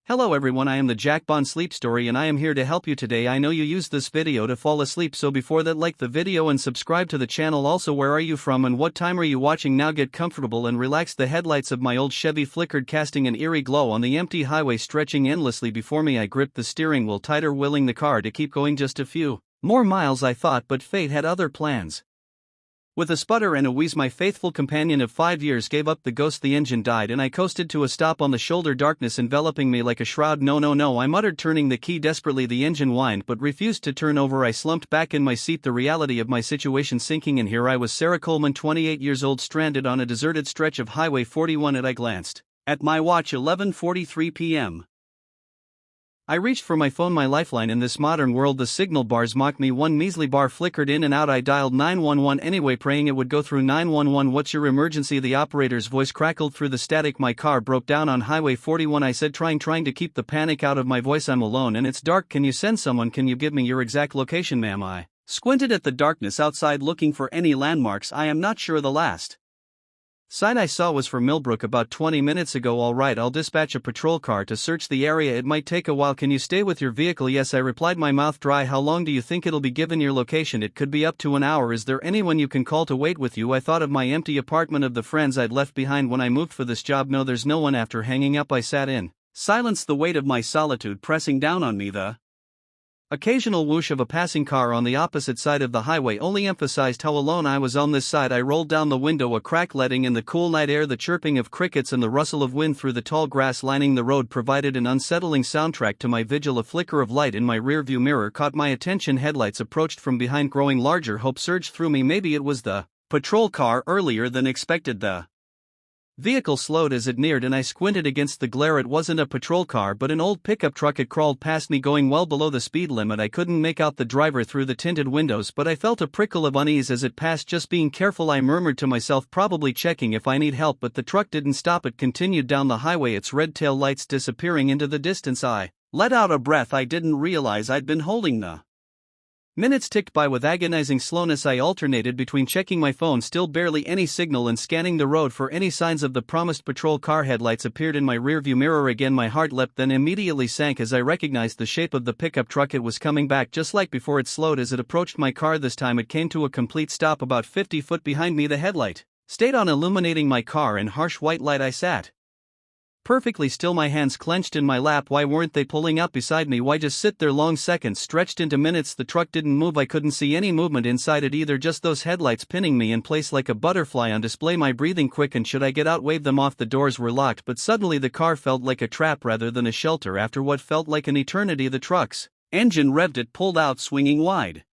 Hello everyone, I am the Jack Bond Sleep Story and I am here to help you today. I know you use this video to fall asleep, so before that, like the video and subscribe to the channel. Also, where are you from and what time are you watching? Now get comfortable and relax. The headlights of my old Chevy flickered, casting an eerie glow on the empty highway stretching endlessly before me. I gripped the steering wheel tighter, willing the car to keep going just a few more miles, I thought, but fate had other plans. With a sputter and a wheeze, my faithful companion of 5 years gave up the ghost. The engine died and I coasted to a stop on the shoulder, darkness enveloping me like a shroud. No, I muttered, turning the key desperately. The engine whined but refused to turn over. I slumped back in my seat, the reality of my situation sinking in. Here I was, Sarah Coleman, 28 years old, stranded on a deserted stretch of Highway 41. And I glanced at my watch, 11:43 p.m. I reached for my phone, my lifeline in this modern world. The signal bars mocked me. One measly bar flickered in and out. I dialed 911 anyway, praying it would go through. 911, what's your emergency? The operator's voice crackled through the static. My car broke down on Highway 41, I said, trying to keep the panic out of my voice. I'm alone and it's dark. Can you send someone? Can you give me your exact location, ma'am? I squinted at the darkness outside, looking for any landmarks. I am not sure. The last sign I saw was for Millbrook about 20 minutes ago. All right, I'll dispatch a patrol car to search the area. It might take a while. Can you stay with your vehicle? Yes, I replied, my mouth dry. How long do you think it'll be? Given your location, it could be up to an hour. Is there anyone you can call to wait with you? I thought of my empty apartment, of the friends I'd left behind when I moved for this job. No, there's no one. After hanging up, I sat in silence, the weight of my solitude pressing down on me. The occasional whoosh of a passing car on the opposite side of the highway only emphasized how alone I was on this side. I rolled down the window, a crack letting in the cool night air. The chirping of crickets and the rustle of wind through the tall grass lining the road provided an unsettling soundtrack to my vigil. A flicker of light in my rearview mirror caught my attention. Headlights approached from behind, growing larger. Hope surged through me. Maybe it was the patrol car. Earlier than expected, the vehicle slowed as it neared and I squinted against the glare. It wasn't a patrol car but an old pickup truck. It crawled past me, going well below the speed limit. I couldn't make out the driver through the tinted windows, but I felt a prickle of unease as it passed. Just being careful, I murmured to myself, probably checking if I need help. But the truck didn't stop. It continued down the highway, its red tail lights disappearing into the distance. I let out a breath. I didn't realize I'd been holding the minutes ticked by with agonizing slowness. I alternated between checking my phone, still barely any signal, and scanning the road for any signs of the promised patrol car. Headlights appeared in my rearview mirror again. My heart leapt, then immediately sank as I recognized the shape of the pickup truck. It was coming back just like before. It slowed as it approached my car. This time it came to a complete stop about 50 foot behind me. The headlight stayed on, illuminating my car in harsh white light. I sat perfectly still, my hands clenched in my lap. Why weren't they pulling up beside me? Why just sit there? Long seconds stretched into minutes. The truck didn't move. I couldn't see any movement inside it either, just those headlights pinning me in place like a butterfly on display. My breathing quickened. Should I get out, wave them off? The doors were locked, but suddenly the car felt like a trap rather than a shelter. After what felt like an eternity, the truck's engine revved. It pulled out, swinging wide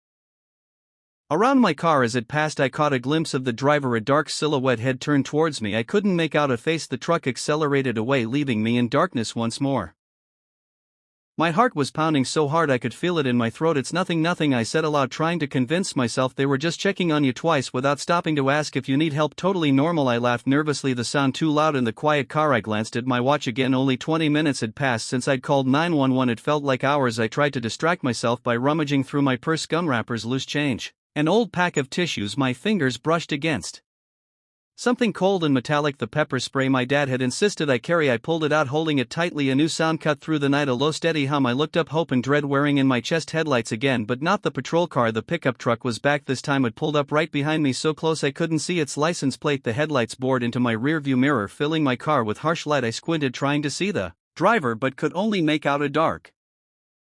around my car. As it passed, I caught a glimpse of the driver, a dark silhouette, head turned towards me. I couldn't make out a face. The truck accelerated away, leaving me in darkness once more. My heart was pounding so hard I could feel it in my throat. It's nothing, I said aloud, trying to convince myself they were just checking on you twice without stopping to ask if you need help. Totally normal. I laughed nervously, the sound too loud in the quiet car. I glanced at my watch again. Only 20 minutes had passed since I'd called 911. It felt like hours. I tried to distract myself by rummaging through my purse, gum wrappers, loose change, an old pack of tissues. My fingers brushed against something cold and metallic, the pepper spray my dad had insisted I carry. I pulled it out, holding it tightly. A new sound cut through the night, a low steady hum. I looked up, hope and dread wearing in my chest. Headlights again, but not the patrol car. The pickup truck was back this time. It pulled up right behind me, so close I couldn't see its license plate. The headlights bored into my rearview mirror, filling my car with harsh light. I squinted, trying to see the driver, but could only make out a dark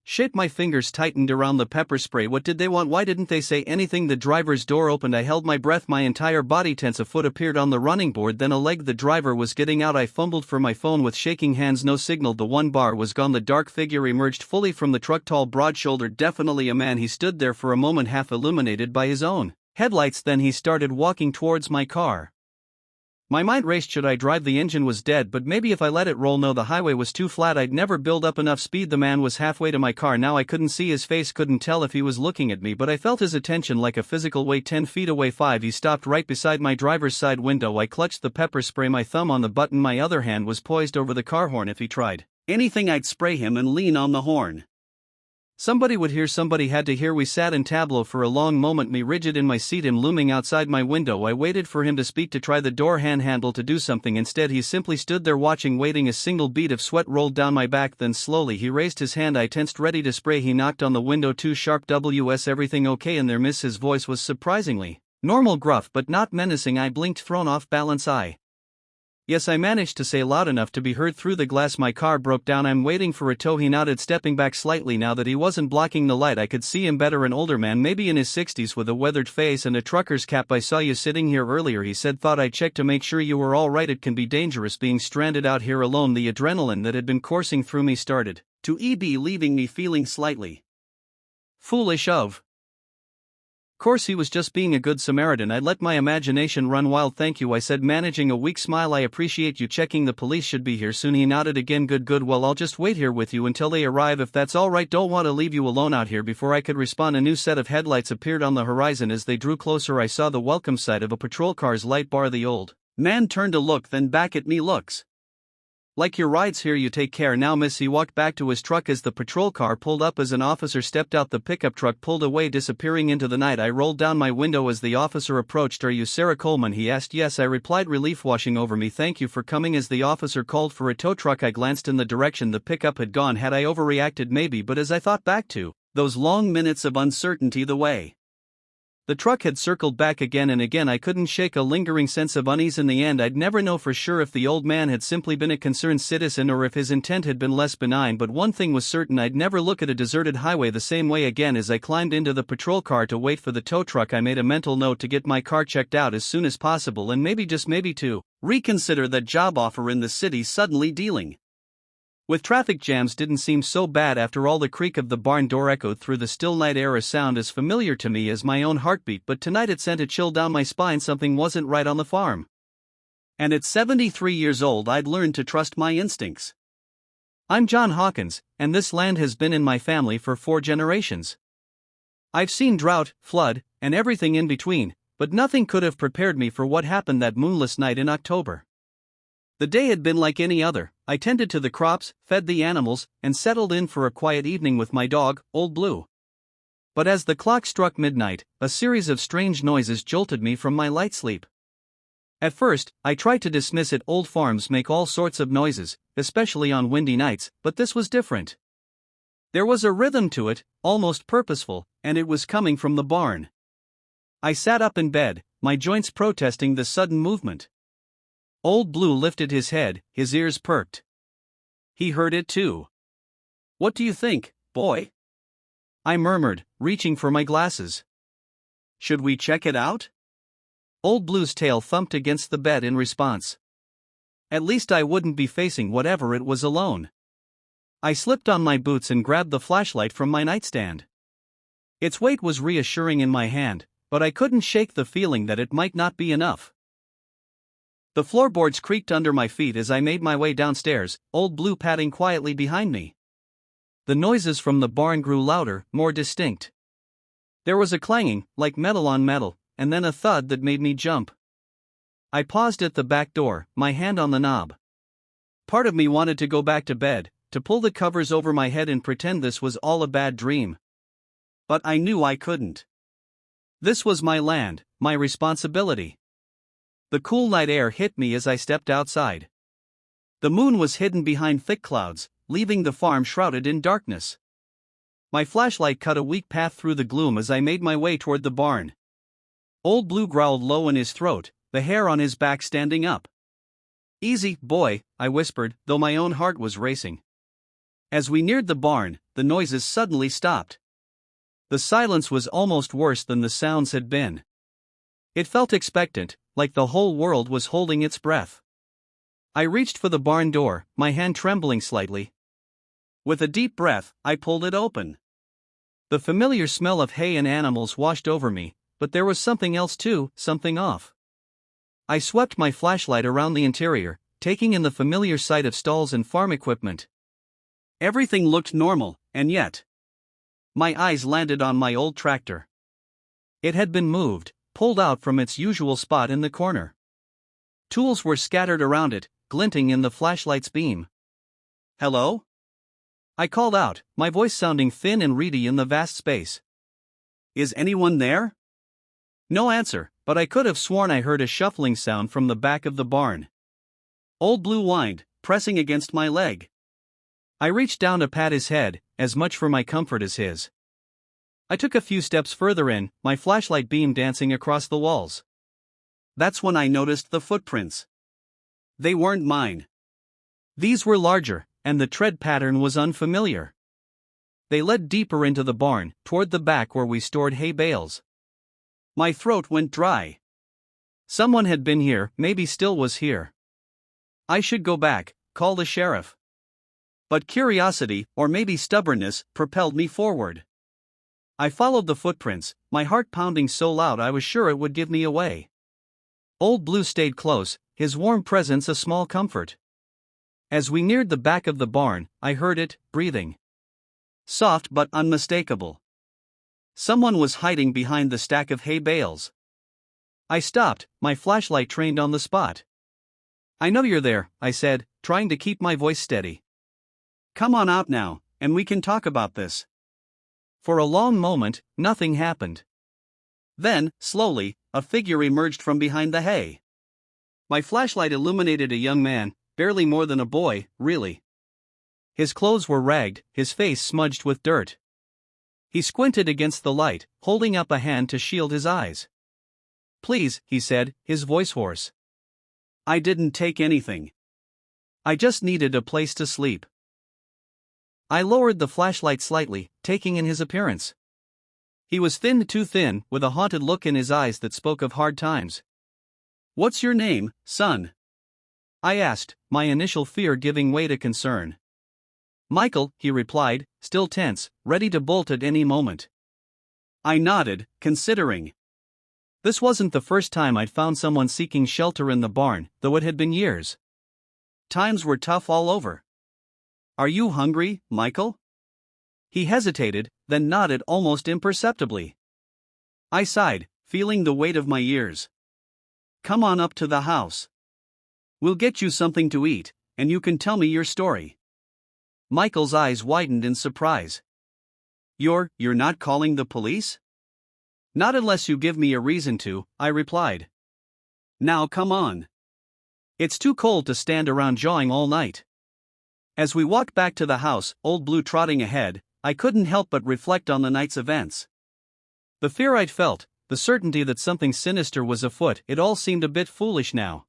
shape. My fingers tightened around the pepper spray. What did they want? Why didn't they say anything? The driver's door opened. I held my breath, my entire body tense. A foot appeared on the running board, then a leg. The driver was getting out. I fumbled for my phone with shaking hands. No signal. The one bar was gone. The dark figure emerged fully from the truck, tall, broad-shouldered, definitely a man. He stood there for a moment, half illuminated by his own headlights. Then he started walking towards my car. My mind raced. Should I drive? The engine was dead, but maybe if I let it roll. No, the highway was too flat. I'd never build up enough speed. The man was halfway to my car now. I couldn't see his face, couldn't tell if he was looking at me, but I felt his attention like a physical weight. 10 feet away, 5. He stopped right beside my driver's side window. I clutched the pepper spray, my thumb on the button. My other hand was poised over the car horn. If he tried anything, I'd spray him and lean on the horn. Somebody would hear, somebody had to hear. We sat in tableau for a long moment, me rigid in my seat, him looming outside my window. I waited for him to speak, to try the door handle, to do something. Instead he simply stood there watching, waiting. A single bead of sweat rolled down my back, then slowly he raised his hand. I tensed, ready to spray. He knocked on the window too sharp. "WS, everything okay in there, miss?" His voice was surprisingly normal, gruff but not menacing. I blinked, thrown off balance. Yes, I managed to say loud enough to be heard through the glass. "My car broke down. I'm waiting for a tow." He nodded, stepping back slightly. Now that he wasn't blocking the light, I could see him better. An older man, maybe in his 60s, with a weathered face and a trucker's cap. "I saw you sitting here earlier," he said. "Thought I'd check to make sure you were all right. It can be dangerous being stranded out here alone." The adrenaline that had been coursing through me started to ebb, leaving me feeling slightly foolish. Of course, he was just being a good Samaritan. I let my imagination run wild. "Thank you," I said, managing a weak smile. "I appreciate you checking. The police should be here soon." He nodded again. Good. Well, I'll just wait here with you until they arrive, if that's all right. Don't want to leave you alone out here." Before I could respond, a new set of headlights appeared on the horizon. As they drew closer, I saw the welcome sight of a patrol car's light bar. The old man turned to look, then back at me. "Looks like your ride's here. You take care now, miss." He walked back to his truck as the patrol car pulled up. As an officer stepped out, the pickup truck pulled away, disappearing into the night. I rolled down my window as the officer approached. "Are you Sarah Coleman?" he asked. "Yes," I replied, relief washing over me. "Thank you for coming." As the officer called for a tow truck, I glanced in the direction the pickup had gone. Had I overreacted? Maybe, but as I thought back to those long minutes of uncertainty, the way the truck had circled back again and again, I couldn't shake a lingering sense of unease. In the end, I'd never know for sure if the old man had simply been a concerned citizen or if his intent had been less benign, but one thing was certain: I'd never look at a deserted highway the same way again. As I climbed into the patrol car to wait for the tow truck, I made a mental note to get my car checked out as soon as possible, and maybe, just maybe, to reconsider that job offer in the city. Suddenly, dealing with traffic jams didn't seem so bad after all. The creak of the barn door echoed through the still night air, a sound as familiar to me as my own heartbeat, but tonight it sent a chill down my spine. Something wasn't right on the farm. And at 73 years old, I'd learned to trust my instincts. I'm John Hawkins, and this land has been in my family for 4 generations. I've seen drought, flood, and everything in between, but nothing could have prepared me for what happened that moonless night in October. The day had been like any other. I tended to the crops, fed the animals, and settled in for a quiet evening with my dog, Old Blue. But as the clock struck midnight, a series of strange noises jolted me from my light sleep. At first, I tried to dismiss it. Old farms make all sorts of noises, especially on windy nights, but this was different. There was a rhythm to it, almost purposeful, and it was coming from the barn. I sat up in bed, my joints protesting the sudden movement. Old Blue lifted his head, his ears perked. He heard it too. "What do you think, boy?" I murmured, reaching for my glasses. "Should we check it out?" Old Blue's tail thumped against the bed in response. At least I wouldn't be facing whatever it was alone. I slipped on my boots and grabbed the flashlight from my nightstand. Its weight was reassuring in my hand, but I couldn't shake the feeling that it might not be enough. The floorboards creaked under my feet as I made my way downstairs, Old Blue padding quietly behind me. The noises from the barn grew louder, more distinct. There was a clanging, like metal on metal, and then a thud that made me jump. I paused at the back door, my hand on the knob. Part of me wanted to go back to bed, to pull the covers over my head and pretend this was all a bad dream. But I knew I couldn't. This was my land, my responsibility. The cool night air hit me as I stepped outside. The moon was hidden behind thick clouds, leaving the farm shrouded in darkness. My flashlight cut a weak path through the gloom as I made my way toward the barn. Old Blue growled low in his throat, the hair on his back standing up. "Easy, boy," I whispered, though my own heart was racing. As we neared the barn, the noises suddenly stopped. The silence was almost worse than the sounds had been. It felt expectant, like the whole world was holding its breath. I reached for the barn door, my hand trembling slightly. With a deep breath, I pulled it open. The familiar smell of hay and animals washed over me, but there was something else too, something off. I swept my flashlight around the interior, taking in the familiar sight of stalls and farm equipment. Everything looked normal, and yet my eyes landed on my old tractor. It had been moved, pulled out from its usual spot in the corner. Tools were scattered around it, glinting in the flashlight's beam. "Hello?" I called out, my voice sounding thin and reedy in the vast space. Is anyone there? No answer, but I could have sworn I heard a shuffling sound from the back of the barn. Old Blue whined, pressing against my leg. I reached down to pat his head, as much for my comfort as his. I took a few steps further in, my flashlight beam dancing across the walls. That's when I noticed the footprints. They weren't mine. These were larger, and the tread pattern was unfamiliar. They led deeper into the barn, toward the back where we stored hay bales. My throat went dry. Someone had been here, maybe still was here. I should go back, call the sheriff. But curiosity, or maybe stubbornness, propelled me forward. I followed the footprints, my heart pounding so loud I was sure it would give me away. Old Blue stayed close, his warm presence a small comfort. As we neared the back of the barn, I heard it, breathing. Soft but unmistakable. Someone was hiding behind the stack of hay bales. I stopped, my flashlight trained on the spot. I know you're there, I said, trying to keep my voice steady. Come on out now, and we can talk about this. For a long moment, nothing happened. Then, slowly, a figure emerged from behind the hay. My flashlight illuminated a young man, barely more than a boy, really. His clothes were ragged, his face smudged with dirt. He squinted against the light, holding up a hand to shield his eyes. Please, he said, his voice hoarse. I didn't take anything. I just needed a place to sleep. I lowered the flashlight slightly, taking in his appearance. He was thin, too thin, with a haunted look in his eyes that spoke of hard times. What's your name, son? I asked, my initial fear giving way to concern. Michael, he replied, still tense, ready to bolt at any moment. I nodded, considering. This wasn't the first time I'd found someone seeking shelter in the barn, though it had been years. Times were tough all over. Are you hungry, Michael? He hesitated, then nodded almost imperceptibly. I sighed, feeling the weight of my years. Come on up to the house. We'll get you something to eat, and you can tell me your story. Michael's eyes widened in surprise. You're not calling the police? Not unless you give me a reason to, I replied. Now come on. It's too cold to stand around jawing all night. As we walked back to the house, Old Blue trotting ahead, I couldn't help but reflect on the night's events. The fear I'd felt, the certainty that something sinister was afoot, it all seemed a bit foolish now.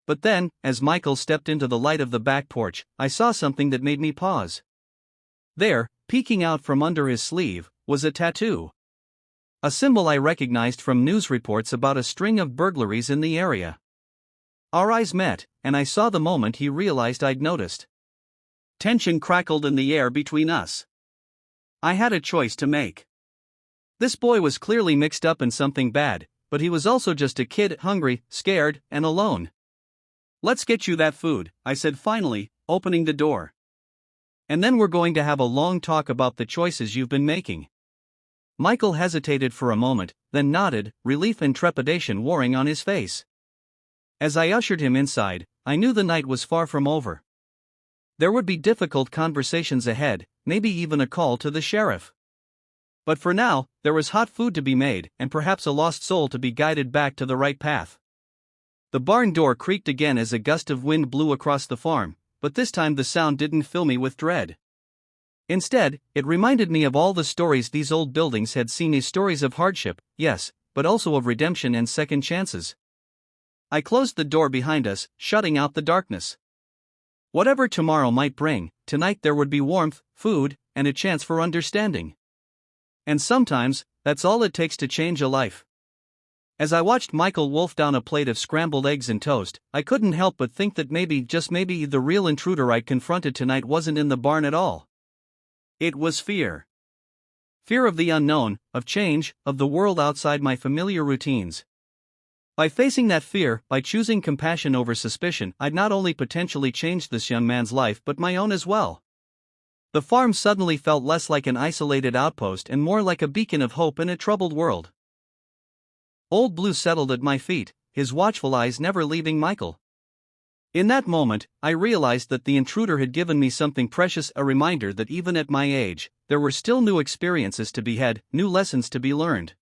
But then, as Michael stepped into the light of the back porch, I saw something that made me pause. There, peeking out from under his sleeve, was a tattoo. A symbol I recognized from news reports about a string of burglaries in the area. Our eyes met, and I saw the moment he realized I'd noticed. Tension crackled in the air between us. I had a choice to make. This boy was clearly mixed up in something bad, but he was also just a kid, hungry, scared, and alone. Let's get you that food, I said finally, opening the door. And then we're going to have a long talk about the choices you've been making. Michael hesitated for a moment, then nodded, relief and trepidation warring on his face. As I ushered him inside, I knew the night was far from over. There would be difficult conversations ahead, maybe even a call to the sheriff. But for now, there was hot food to be made, and perhaps a lost soul to be guided back to the right path. The barn door creaked again as a gust of wind blew across the farm, but this time the sound didn't fill me with dread. Instead, it reminded me of all the stories these old buildings had seen, stories of hardship, yes, but also of redemption and second chances. I closed the door behind us, shutting out the darkness. Whatever tomorrow might bring, tonight there would be warmth, food, and a chance for understanding. And sometimes, that's all it takes to change a life. As I watched Michael wolf down a plate of scrambled eggs and toast, I couldn't help but think that maybe, just maybe, the real intruder I'd confronted tonight wasn't in the barn at all. It was fear. Fear of the unknown, of change, of the world outside my familiar routines. By facing that fear, by choosing compassion over suspicion, I'd not only potentially changed this young man's life but my own as well. The farm suddenly felt less like an isolated outpost and more like a beacon of hope in a troubled world. Old Blue settled at my feet, his watchful eyes never leaving Michael. In that moment, I realized that the intruder had given me something precious, a reminder that even at my age, there were still new experiences to be had, new lessons to be learned.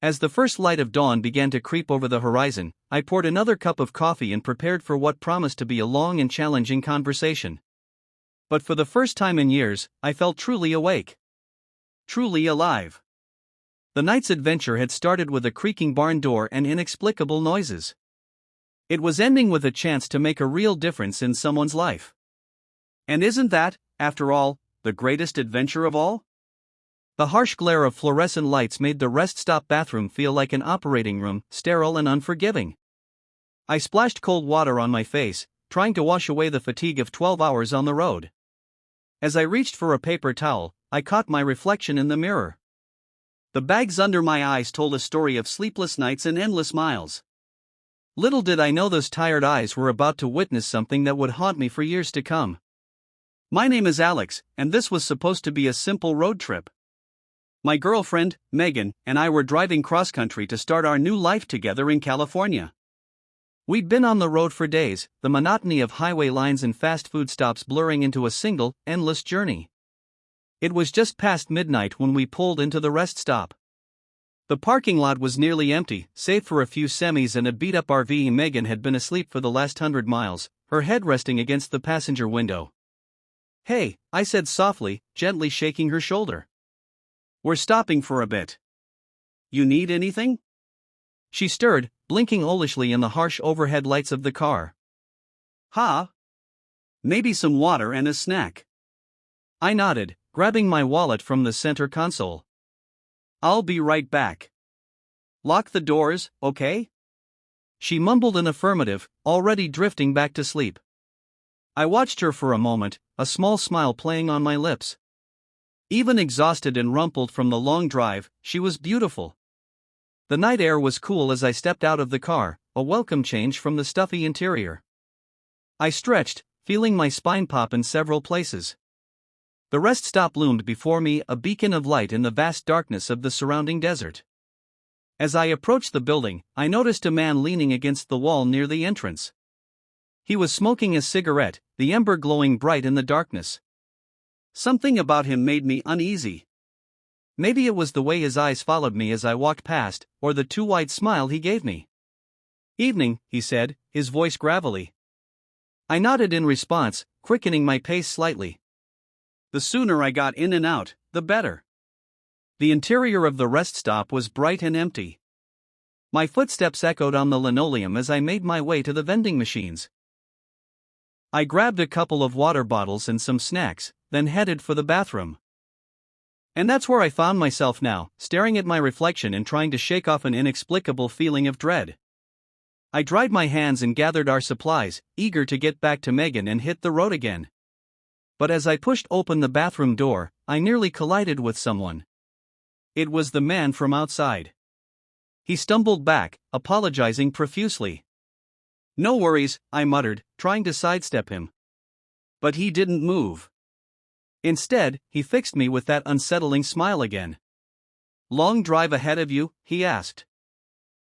As the first light of dawn began to creep over the horizon, I poured another cup of coffee and prepared for what promised to be a long and challenging conversation. But for the first time in years, I felt truly awake. Truly alive. The night's adventure had started with a creaking barn door and inexplicable noises. It was ending with a chance to make a real difference in someone's life. And isn't that, after all, the greatest adventure of all? The harsh glare of fluorescent lights made the rest stop bathroom feel like an operating room, sterile and unforgiving. I splashed cold water on my face, trying to wash away the fatigue of 12 hours on the road. As I reached for a paper towel, I caught my reflection in the mirror. The bags under my eyes told a story of sleepless nights and endless miles. Little did I know those tired eyes were about to witness something that would haunt me for years to come. My name is Alex, and this was supposed to be a simple road trip. My girlfriend, Megan, and I were driving cross-country to start our new life together in California. We'd been on the road for days, the monotony of highway lines and fast food stops blurring into a single, endless journey. It was just past midnight when we pulled into the rest stop. The parking lot was nearly empty, save for a few semis and a beat-up RV. Megan had been asleep for the last 100 miles, her head resting against the passenger window. "Hey," I said softly, gently shaking her shoulder. "We're stopping for a bit. You need anything?" She stirred, blinking owlishly in the harsh overhead lights of the car. "Huh? Maybe some water and a snack." I nodded, grabbing my wallet from the center console. "I'll be right back. Lock the doors, okay?" She mumbled an affirmative, already drifting back to sleep. I watched her for a moment, a small smile playing on my lips. Even exhausted and rumpled from the long drive, she was beautiful. The night air was cool as I stepped out of the car, a welcome change from the stuffy interior. I stretched, feeling my spine pop in several places. The rest stop loomed before me, a beacon of light in the vast darkness of the surrounding desert. As I approached the building, I noticed a man leaning against the wall near the entrance. He was smoking a cigarette, the ember glowing bright in the darkness. Something about him made me uneasy. Maybe it was the way his eyes followed me as I walked past, or the too wide smile he gave me. "Evening," he said, his voice gravelly. I nodded in response, quickening my pace slightly. The sooner I got in and out, the better. The interior of the rest stop was bright and empty. My footsteps echoed on the linoleum as I made my way to the vending machines. I grabbed a couple of water bottles and some snacks, then headed for the bathroom. And that's where I found myself now, staring at my reflection and trying to shake off an inexplicable feeling of dread. I dried my hands and gathered our supplies, eager to get back to Megan and hit the road again. But as I pushed open the bathroom door, I nearly collided with someone. It was the man from outside. He stumbled back, apologizing profusely. "No worries," I muttered, trying to sidestep him. But he didn't move. Instead, he fixed me with that unsettling smile again. "Long drive ahead of you?" he asked.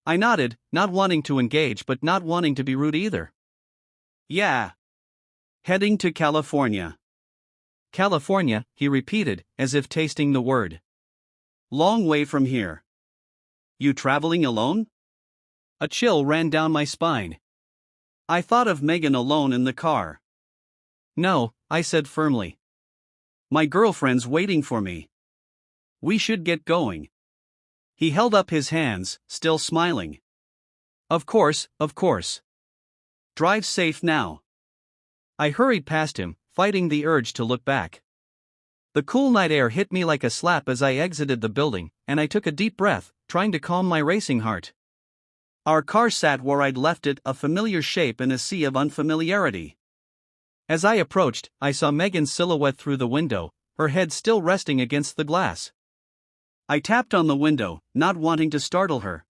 I nodded, not wanting to engage but not wanting to be rude either. "Yeah. Heading to California." "California," he repeated, as if tasting the word. "Long way from here." "You traveling alone?" A chill ran down my spine. I thought of Megan alone in the car. "No," I said firmly. "My girlfriend's waiting for me. We should get going." He held up his hands, still smiling. Of course, of course. Drive safe now." I hurried past him, fighting the urge to look back. The cool night air hit me like a slap as I exited the building, and I took a deep breath, trying to calm my racing heart. Our car sat where I'd left it, a familiar shape in a sea of unfamiliarity. As I approached, I saw Megan's silhouette through the window, her head still resting against the glass. I tapped on the window, not wanting to startle her.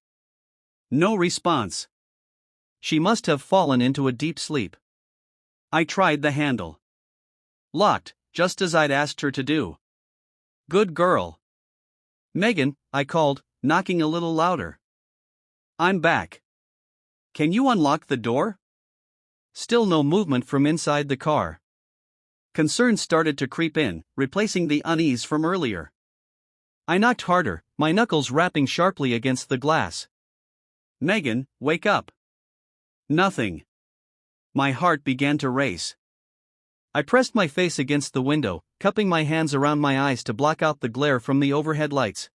No response. She must have fallen into a deep sleep. I tried the handle. Locked, just as I'd asked her to do. "Good girl." "Megan," I called, knocking a little louder. "I'm back. Can you unlock the door?" Still no movement from inside the car. Concern started to creep in, replacing the unease from earlier. I knocked harder, my knuckles rapping sharply against the glass. "Megan, wake up." Nothing. My heart began to race. I pressed my face against the window, cupping my hands around my eyes to block out the glare from the overhead lights.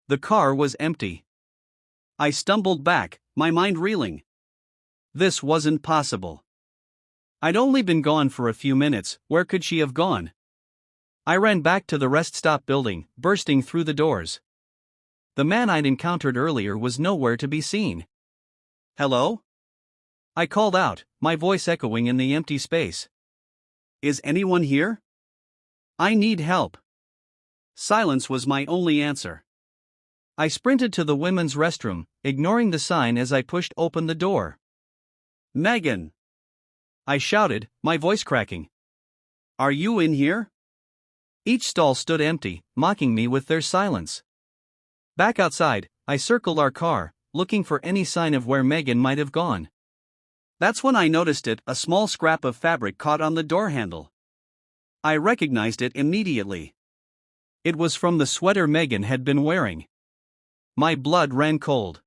The car was empty. I stumbled back, my mind reeling. This wasn't possible. I'd only been gone for a few minutes, where could she have gone? I ran back to the rest stop building, bursting through the doors. The man I'd encountered earlier was nowhere to be seen. "Hello?" I called out, my voice echoing in the empty space. "Is anyone here? I need help." Silence was my only answer. I sprinted to the women's restroom, ignoring the sign as I pushed open the door. "Megan!" I shouted, my voice cracking. "Are you in here?" Each stall stood empty, mocking me with their silence. Back outside, I circled our car, looking for any sign of where Megan might have gone. That's when I noticed it, a small scrap of fabric caught on the door handle. I recognized it immediately. It was from the sweater Megan had been wearing. My blood ran cold.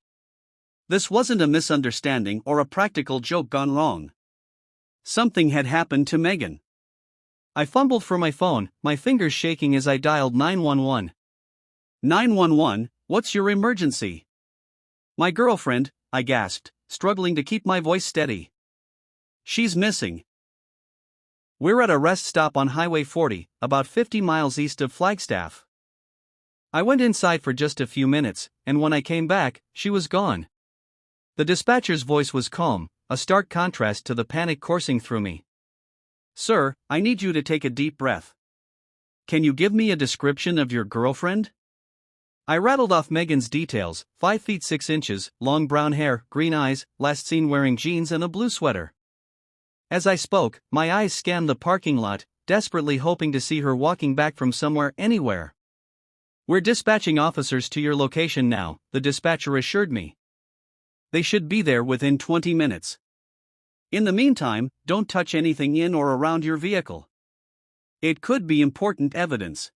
This wasn't a misunderstanding or a practical joke gone wrong. Something had happened to Megan. I fumbled for my phone, my fingers shaking as I dialed 911. 911, what's your emergency? My girlfriend, I gasped, struggling to keep my voice steady. She's missing. We're at a rest stop on Highway 40, about 50 miles east of Flagstaff. I went inside for just a few minutes, and when I came back, she was gone. The dispatcher's voice was calm, a stark contrast to the panic coursing through me. "Sir, I need you to take a deep breath. Can you give me a description of your girlfriend?" I rattled off Megan's details: 5 feet 6 inches, long brown hair, green eyes, last seen wearing jeans and a blue sweater. As I spoke, my eyes scanned the parking lot, desperately hoping to see her walking back from somewhere, anywhere. "We're dispatching officers to your location now," the dispatcher assured me. "They should be there within 20 minutes. In the meantime, don't touch anything in or around your vehicle. It could be important evidence."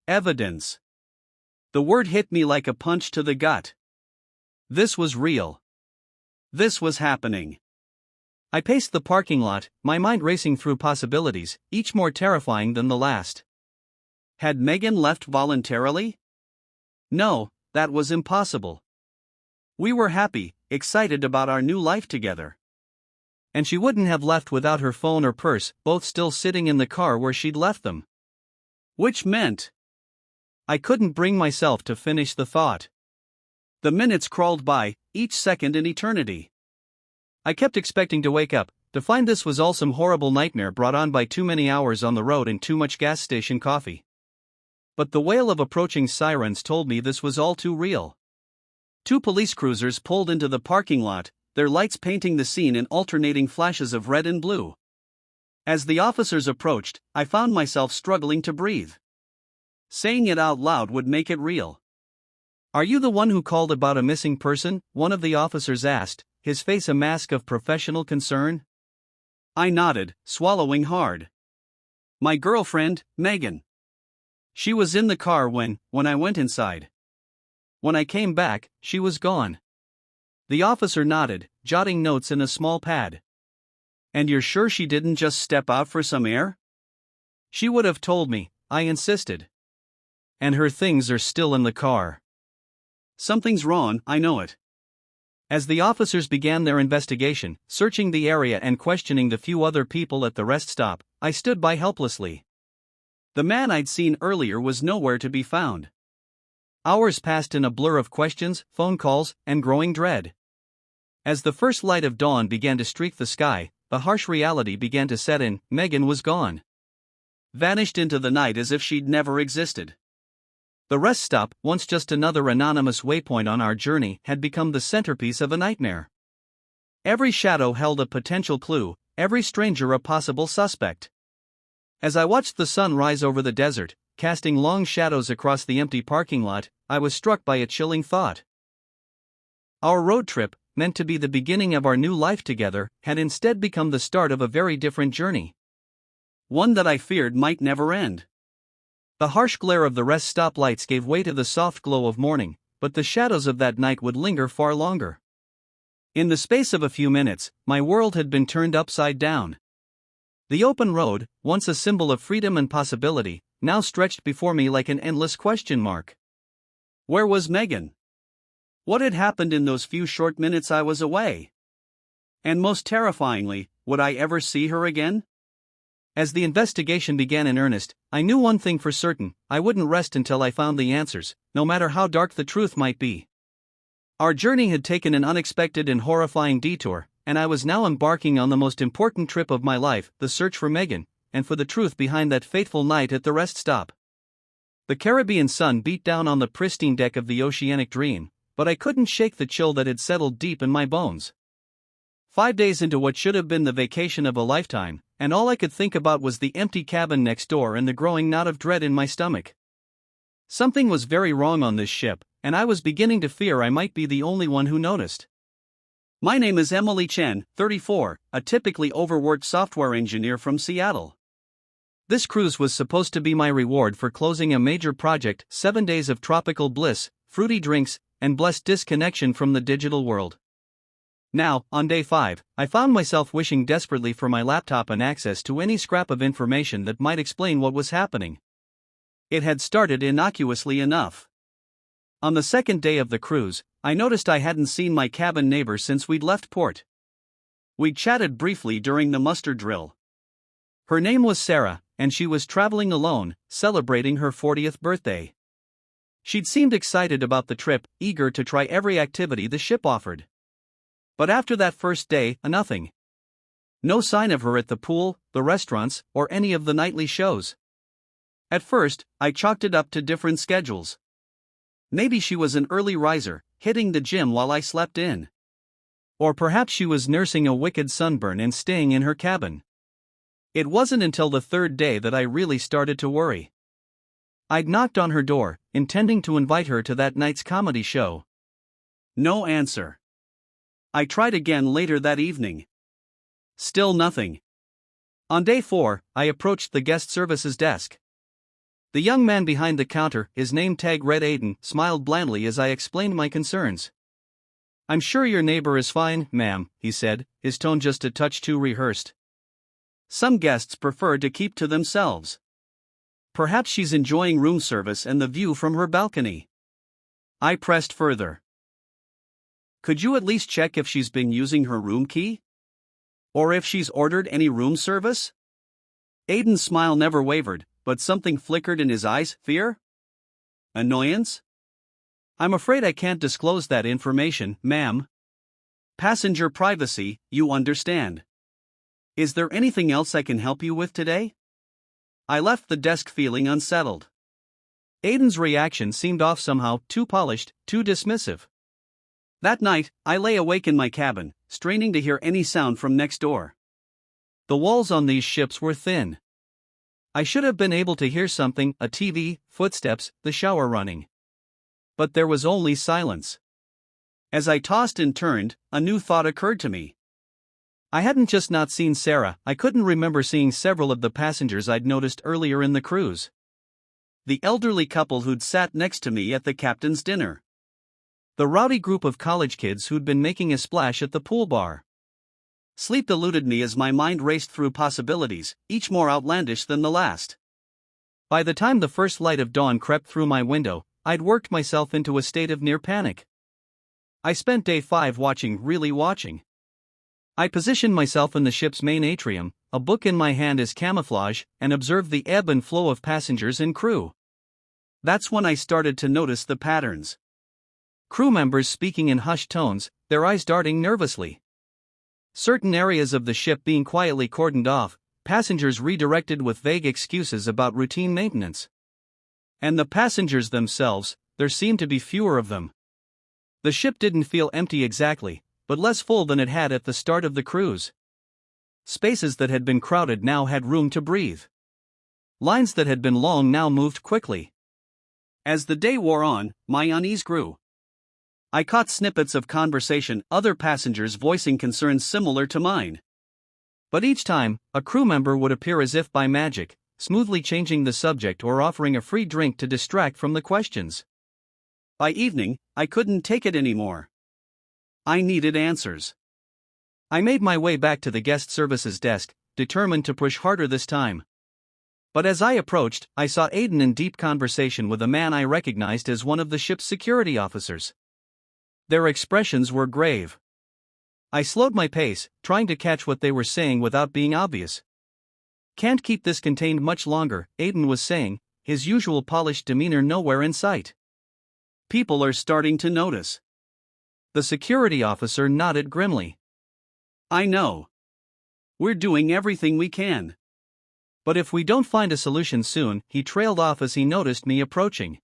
Evidence. The word hit me like a punch to the gut. This was real. This was happening. I paced the parking lot, my mind racing through possibilities, each more terrifying than the last. Had Megan left voluntarily? No, that was impossible. We were happy, excited about our new life together. And she wouldn't have left without her phone or purse, both still sitting in the car where she'd left them. Which meant I couldn't bring myself to finish the thought. The minutes crawled by, each second an eternity. I kept expecting to wake up, to find this was all some horrible nightmare brought on by too many hours on the road and too much gas station coffee. But the wail of approaching sirens told me this was all too real. 2 police cruisers pulled into the parking lot, their lights painting the scene in alternating flashes of red and blue. As the officers approached, I found myself struggling to breathe. Saying it out loud would make it real. "Are you the one who called about a missing person?" one of the officers asked, his face a mask of professional concern. I nodded, swallowing hard. "My girlfriend, Megan. She was in the car when I went inside. When I came back, she was gone." The officer nodded, jotting notes in a small pad. "And you're sure she didn't just step out for some air?" "She would have told me," I insisted. "And her things are still in the car." "Something's wrong, I know it." As the officers began their investigation, searching the area and questioning the few other people at the rest stop, I stood by helplessly. The man I'd seen earlier was nowhere to be found. Hours passed in a blur of questions, phone calls, and growing dread. As the first light of dawn began to streak the sky, the harsh reality began to set in: Megan was gone. Vanished into the night as if she'd never existed. The rest stop, once just another anonymous waypoint on our journey, had become the centerpiece of a nightmare. Every shadow held a potential clue, every stranger a possible suspect. As I watched the sun rise over the desert, casting long shadows across the empty parking lot, I was struck by a chilling thought. Our road trip, meant to be the beginning of our new life together, had instead become the start of a very different journey. One that I feared might never end. The harsh glare of the rest stop lights gave way to the soft glow of morning, but the shadows of that night would linger far longer. In the space of a few minutes, my world had been turned upside down. The open road, once a symbol of freedom and possibility, now stretched before me like an endless question mark. Where was Megan? What had happened in those few short minutes I was away? And most terrifyingly, would I ever see her again? As the investigation began in earnest, I knew one thing for certain: I wouldn't rest until I found the answers, no matter how dark the truth might be. Our journey had taken an unexpected and horrifying detour, and I was now embarking on the most important trip of my life, the search for Megan, and for the truth behind that fateful night at the rest stop. The Caribbean sun beat down on the pristine deck of the Oceanic Dream, but I couldn't shake the chill that had settled deep in my bones. 5 days into what should have been the vacation of a lifetime, and all I could think about was the empty cabin next door and the growing knot of dread in my stomach. Something was very wrong on this ship, and I was beginning to fear I might be the only one who noticed. My name is Emily Chen, 34, a typically overworked software engineer from Seattle. This cruise was supposed to be my reward for closing a major project: 7 days of tropical bliss, fruity drinks, and blessed disconnection from the digital world. Now, on day 5, I found myself wishing desperately for my laptop and access to any scrap of information that might explain what was happening. It had started innocuously enough. On the second day of the cruise, I noticed I hadn't seen my cabin neighbor since we'd left port. We'd chatted briefly during the muster drill. Her name was Sarah, and she was traveling alone, celebrating her 40th birthday. She'd seemed excited about the trip, eager to try every activity the ship offered. But after that first day, nothing. No sign of her at the pool, the restaurants, or any of the nightly shows. At first, I chalked it up to different schedules. Maybe she was an early riser, hitting the gym while I slept in. Or perhaps she was nursing a wicked sunburn and staying in her cabin. It wasn't until the third day that I really started to worry. I'd knocked on her door, intending to invite her to that night's comedy show. No answer. I tried again later that evening. Still nothing. On day 4, I approached the guest services desk. The young man behind the counter, his name tag read Aiden, smiled blandly as I explained my concerns. "I'm sure your neighbor is fine, ma'am," he said, his tone just a touch too rehearsed. "Some guests prefer to keep to themselves. Perhaps she's enjoying room service and the view from her balcony." I pressed further. "Could you at least check if she's been using her room key? Or if she's ordered any room service?" Aiden's smile never wavered, but something flickered in his eyes: fear? Annoyance? "I'm afraid I can't disclose that information, ma'am. Passenger privacy, you understand. Is there anything else I can help you with today?" I left the desk feeling unsettled. Aiden's reaction seemed off somehow, too polished, too dismissive. That night, I lay awake in my cabin, straining to hear any sound from next door. The walls on these ships were thin. I should have been able to hear something: a TV, footsteps, the shower running. But there was only silence. As I tossed and turned, a new thought occurred to me. I hadn't just not seen Sarah, I couldn't remember seeing several of the passengers I'd noticed earlier in the cruise. The elderly couple who'd sat next to me at the captain's dinner. The rowdy group of college kids who'd been making a splash at the pool bar. Sleep eluded me as my mind raced through possibilities, each more outlandish than the last. By the time the first light of dawn crept through my window, I'd worked myself into a state of near panic. I spent day 5 really watching. I positioned myself in the ship's main atrium, a book in my hand as camouflage, and observed the ebb and flow of passengers and crew. That's when I started to notice the patterns. Crew members speaking in hushed tones, their eyes darting nervously. Certain areas of the ship being quietly cordoned off, passengers redirected with vague excuses about routine maintenance. And the passengers themselves, there seemed to be fewer of them. The ship didn't feel empty exactly, but less full than it had at the start of the cruise. Spaces that had been crowded now had room to breathe. Lines that had been long now moved quickly. As the day wore on, my unease grew. I caught snippets of conversation, other passengers voicing concerns similar to mine. But each time, a crew member would appear as if by magic, smoothly changing the subject or offering a free drink to distract from the questions. By evening, I couldn't take it anymore. I needed answers. I made my way back to the guest services desk, determined to push harder this time. But as I approached, I saw Aiden in deep conversation with a man I recognized as one of the ship's security officers. Their expressions were grave. I slowed my pace, trying to catch what they were saying without being obvious. "Can't keep this contained much longer," Aiden was saying, his usual polished demeanor nowhere in sight. "People are starting to notice." The security officer nodded grimly. "I know. We're doing everything we can. But if we don't find a solution soon," he trailed off as he noticed me approaching.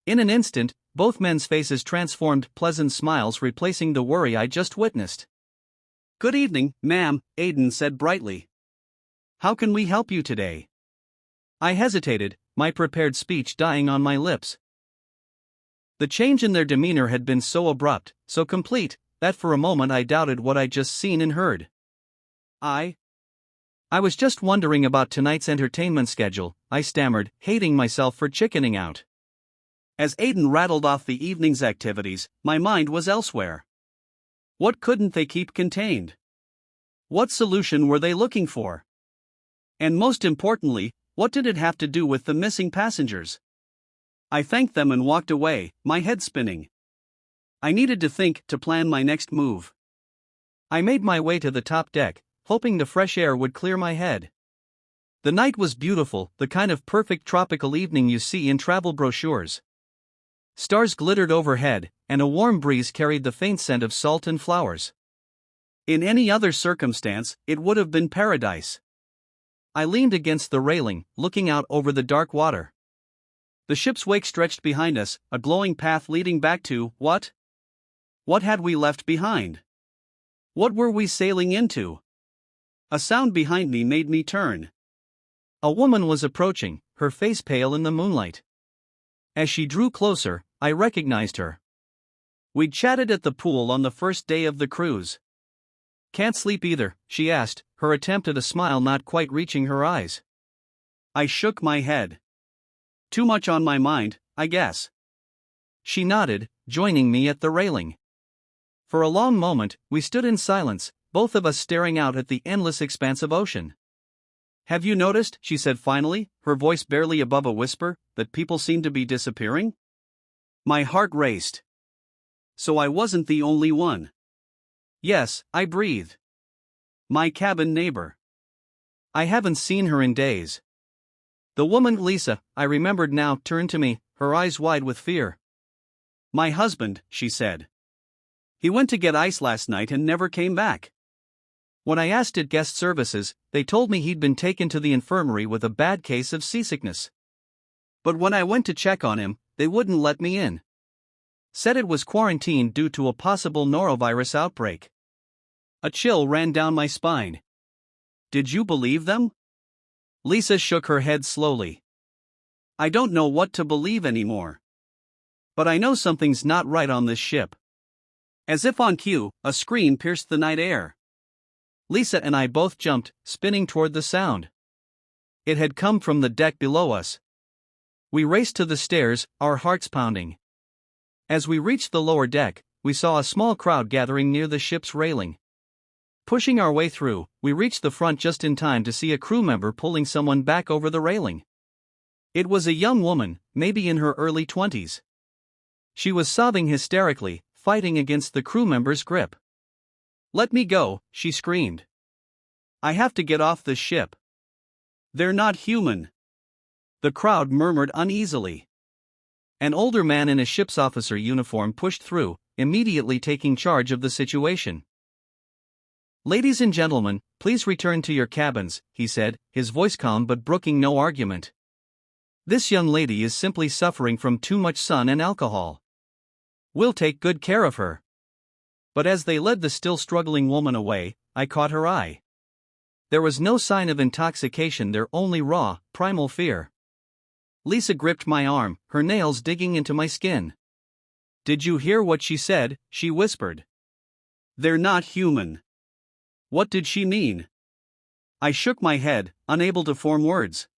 In an instant, both men's faces transformed, pleasant smiles replacing the worry I just witnessed. "Good evening, ma'am," Aiden said brightly. "How can we help you today?" I hesitated, my prepared speech dying on my lips. The change in their demeanor had been so abrupt, so complete, that for a moment I doubted what I'd just seen and heard. I was just wondering about tonight's entertainment schedule," I stammered, hating myself for chickening out. As Aiden rattled off the evening's activities, my mind was elsewhere. What couldn't they keep contained? What solution were they looking for? And most importantly, what did it have to do with the missing passengers? I thanked them and walked away, my head spinning. I needed to think, to plan my next move. I made my way to the top deck, hoping the fresh air would clear my head. The night was beautiful, the kind of perfect tropical evening you see in travel brochures. Stars glittered overhead, and a warm breeze carried the faint scent of salt and flowers. In any other circumstance, it would have been paradise. I leaned against the railing, looking out over the dark water. The ship's wake stretched behind us, a glowing path leading back to what? What had we left behind? What were we sailing into? A sound behind me made me turn. A woman was approaching, her face pale in the moonlight. As she drew closer, I recognized her. We'd chatted at the pool on the first day of the cruise. "Can't sleep either?" she asked, her attempt at a smile not quite reaching her eyes. I shook my head. "Too much on my mind, I guess." She nodded, joining me at the railing. For a long moment, we stood in silence, both of us staring out at the endless expanse of ocean. "Have you noticed," she said finally, her voice barely above a whisper, "that people seem to be disappearing?" My heart raced. So I wasn't the only one. "Yes," I breathed. "My cabin neighbor. I haven't seen her in days." The woman, Lisa, I remembered now, turned to me, her eyes wide with fear. "My husband," she said. "He went to get ice last night and never came back." When I asked at guest services, they told me he'd been taken to the infirmary with a bad case of seasickness. But when I went to check on him, they wouldn't let me in. Said it was quarantined due to a possible norovirus outbreak. A chill ran down my spine. "Did you believe them?" Lisa shook her head slowly. "I don't know what to believe anymore. But I know something's not right on this ship." As if on cue, a scream pierced the night air. Lisa and I both jumped, spinning toward the sound. It had come from the deck below us. We raced to the stairs, our hearts pounding. As we reached the lower deck, we saw a small crowd gathering near the ship's railing. Pushing our way through, we reached the front just in time to see a crew member pulling someone back over the railing. It was a young woman, maybe in her early 20s. She was sobbing hysterically, fighting against the crew member's grip. "Let me go," she screamed. "I have to get off this ship. They're not human." The crowd murmured uneasily. An older man in a ship's officer uniform pushed through, immediately taking charge of the situation. "Ladies and gentlemen, please return to your cabins," he said, his voice calm but brooking no argument. "This young lady is simply suffering from too much sun and alcohol. We'll take good care of her." But as they led the still struggling woman away, I caught her eye. There was no sign of intoxication there, only raw, primal fear. Lisa gripped my arm, her nails digging into my skin. "Did you hear what she said?" she whispered. "They're not human." What did she mean? I shook my head, unable to form words.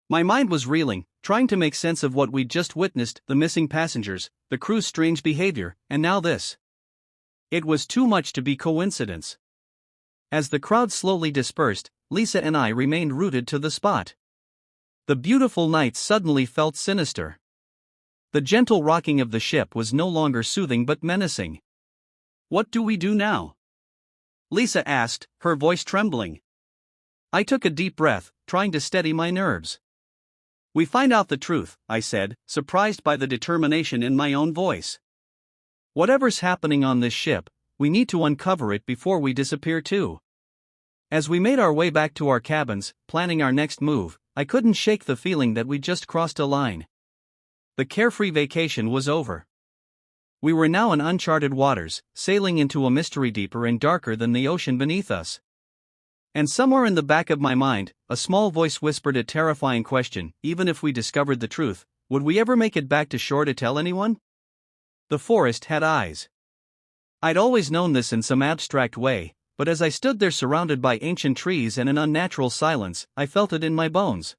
My mind was reeling, trying to make sense of what we'd just witnessed: the missing passengers, the crew's strange behavior, and now this. It was too much to be coincidence. As the crowd slowly dispersed, Lisa and I remained rooted to the spot. The beautiful night suddenly felt sinister. The gentle rocking of the ship was no longer soothing but menacing. "What do we do now?" Lisa asked, her voice trembling. I took a deep breath, trying to steady my nerves. "We find out the truth," I said, surprised by the determination in my own voice. "Whatever's happening on this ship, we need to uncover it before we disappear too." As we made our way back to our cabins, planning our next move, I couldn't shake the feeling that we'd just crossed a line. The carefree vacation was over. We were now in uncharted waters, sailing into a mystery deeper and darker than the ocean beneath us. And somewhere in the back of my mind, a small voice whispered a terrifying question: even if we discovered the truth, would we ever make it back to shore to tell anyone? The forest had eyes. I'd always known this in some abstract way, but as I stood there surrounded by ancient trees and an unnatural silence, I felt it in my bones.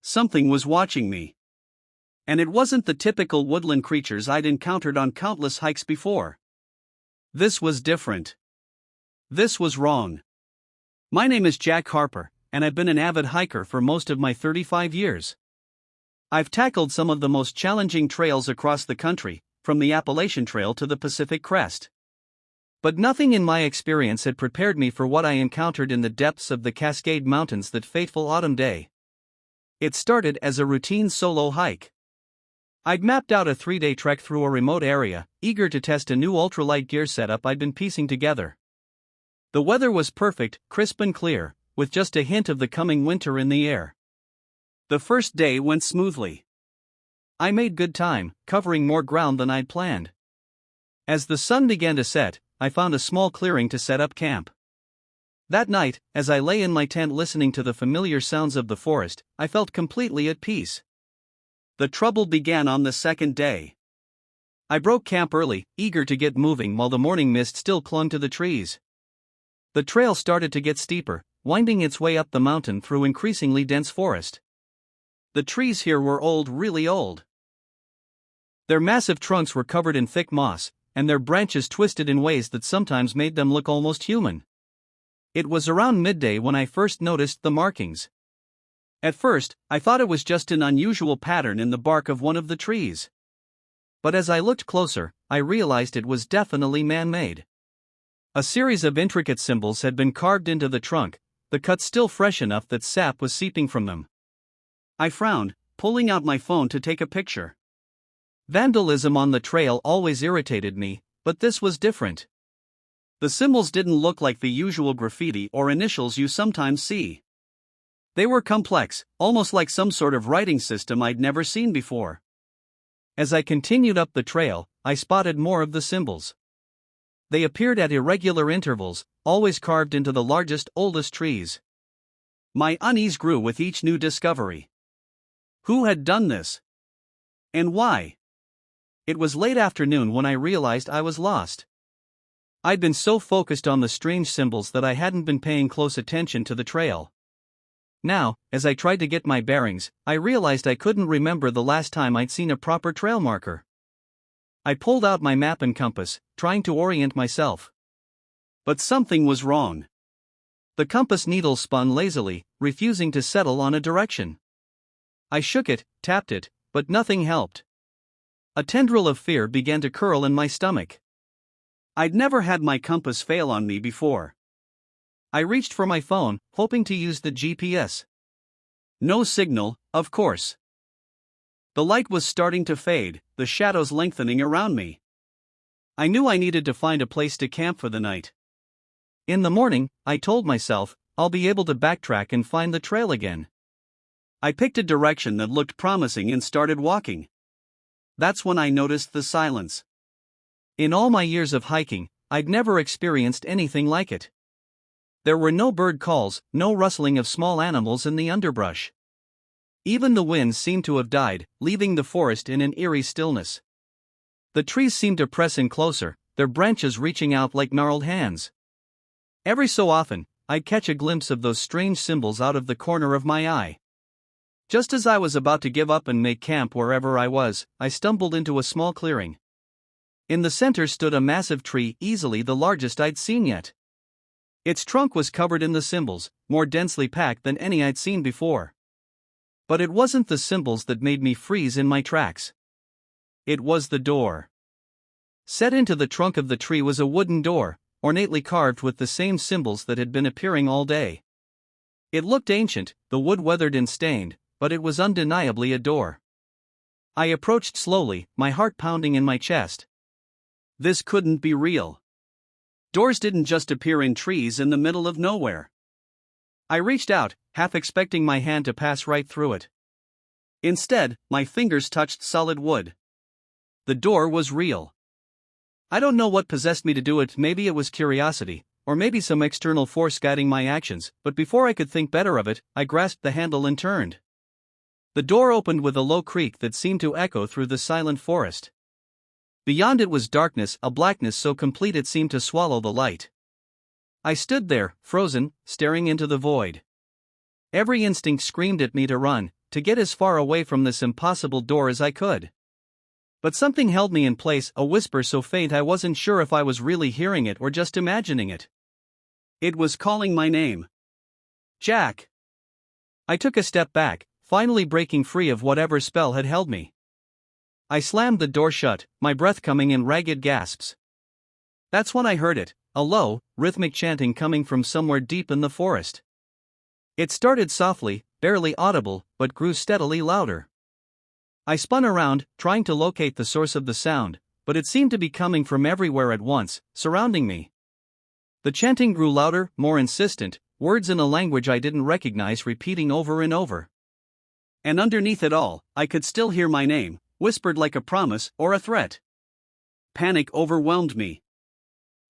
Something was watching me. And it wasn't the typical woodland creatures I'd encountered on countless hikes before. This was different. This was wrong. My name is Jack Harper, and I've been an avid hiker for most of my 35 years. I've tackled some of the most challenging trails across the country, from the Appalachian Trail to the Pacific Crest. But nothing in my experience had prepared me for what I encountered in the depths of the Cascade Mountains that fateful autumn day. It started as a routine solo hike. I'd mapped out a 3-day trek through a remote area, eager to test a new ultralight gear setup I'd been piecing together. The weather was perfect, crisp and clear, with just a hint of the coming winter in the air. The first day went smoothly. I made good time, covering more ground than I'd planned. As the sun began to set, I found a small clearing to set up camp. That night, as I lay in my tent listening to the familiar sounds of the forest, I felt completely at peace. The trouble began on the second day. I broke camp early, eager to get moving while the morning mist still clung to the trees. The trail started to get steeper, winding its way up the mountain through increasingly dense forest. The trees here were old, really old. Their massive trunks were covered in thick moss, and their branches twisted in ways that sometimes made them look almost human. It was around midday when I first noticed the markings. At first, I thought it was just an unusual pattern in the bark of one of the trees. But as I looked closer, I realized it was definitely man-made. A series of intricate symbols had been carved into the trunk, the cuts still fresh enough that sap was seeping from them. I frowned, pulling out my phone to take a picture. Vandalism on the trail always irritated me, but this was different. The symbols didn't look like the usual graffiti or initials you sometimes see. They were complex, almost like some sort of writing system I'd never seen before. As I continued up the trail, I spotted more of the symbols. They appeared at irregular intervals, always carved into the largest, oldest trees. My unease grew with each new discovery. Who had done this? And why? It was late afternoon when I realized I was lost. I'd been so focused on the strange symbols that I hadn't been paying close attention to the trail. Now, as I tried to get my bearings, I realized I couldn't remember the last time I'd seen a proper trail marker. I pulled out my map and compass, trying to orient myself. But something was wrong. The compass needle spun lazily, refusing to settle on a direction. I shook it, tapped it, but nothing helped. A tendril of fear began to curl in my stomach. I'd never had my compass fail on me before. I reached for my phone, hoping to use the GPS. No signal, of course. The light was starting to fade, the shadows lengthening around me. I knew I needed to find a place to camp for the night. In the morning, I told myself, I'll be able to backtrack and find the trail again. I picked a direction that looked promising and started walking. That's when I noticed the silence. In all my years of hiking, I'd never experienced anything like it. There were no bird calls, no rustling of small animals in the underbrush. Even the wind seemed to have died, leaving the forest in an eerie stillness. The trees seemed to press in closer, their branches reaching out like gnarled hands. Every so often, I'd catch a glimpse of those strange symbols out of the corner of my eye. Just as I was about to give up and make camp wherever I was, I stumbled into a small clearing. In the center stood a massive tree, easily the largest I'd seen yet. Its trunk was covered in the symbols, more densely packed than any I'd seen before. But it wasn't the symbols that made me freeze in my tracks. It was the door. Set into the trunk of the tree was a wooden door, ornately carved with the same symbols that had been appearing all day. It looked ancient, the wood weathered and stained, but it was undeniably a door. I approached slowly, my heart pounding in my chest. This couldn't be real. Doors didn't just appear in trees in the middle of nowhere. I reached out, half expecting my hand to pass right through it. Instead, my fingers touched solid wood. The door was real. I don't know what possessed me to do it, maybe it was curiosity, or maybe some external force guiding my actions, but before I could think better of it, I grasped the handle and turned. The door opened with a low creak that seemed to echo through the silent forest. Beyond it was darkness, a blackness so complete it seemed to swallow the light. I stood there, frozen, staring into the void. Every instinct screamed at me to run, to get as far away from this impossible door as I could. But something held me in place, a whisper so faint I wasn't sure if I was really hearing it or just imagining it. It was calling my name. Jack. I took a step back, finally breaking free of whatever spell had held me. I slammed the door shut, my breath coming in ragged gasps. That's when I heard it, a low, rhythmic chanting coming from somewhere deep in the forest. It started softly, barely audible, but grew steadily louder. I spun around, trying to locate the source of the sound, but it seemed to be coming from everywhere at once, surrounding me. The chanting grew louder, more insistent, words in a language I didn't recognize repeating over and over. And underneath it all, I could still hear my name, whispered like a promise or a threat. Panic overwhelmed me.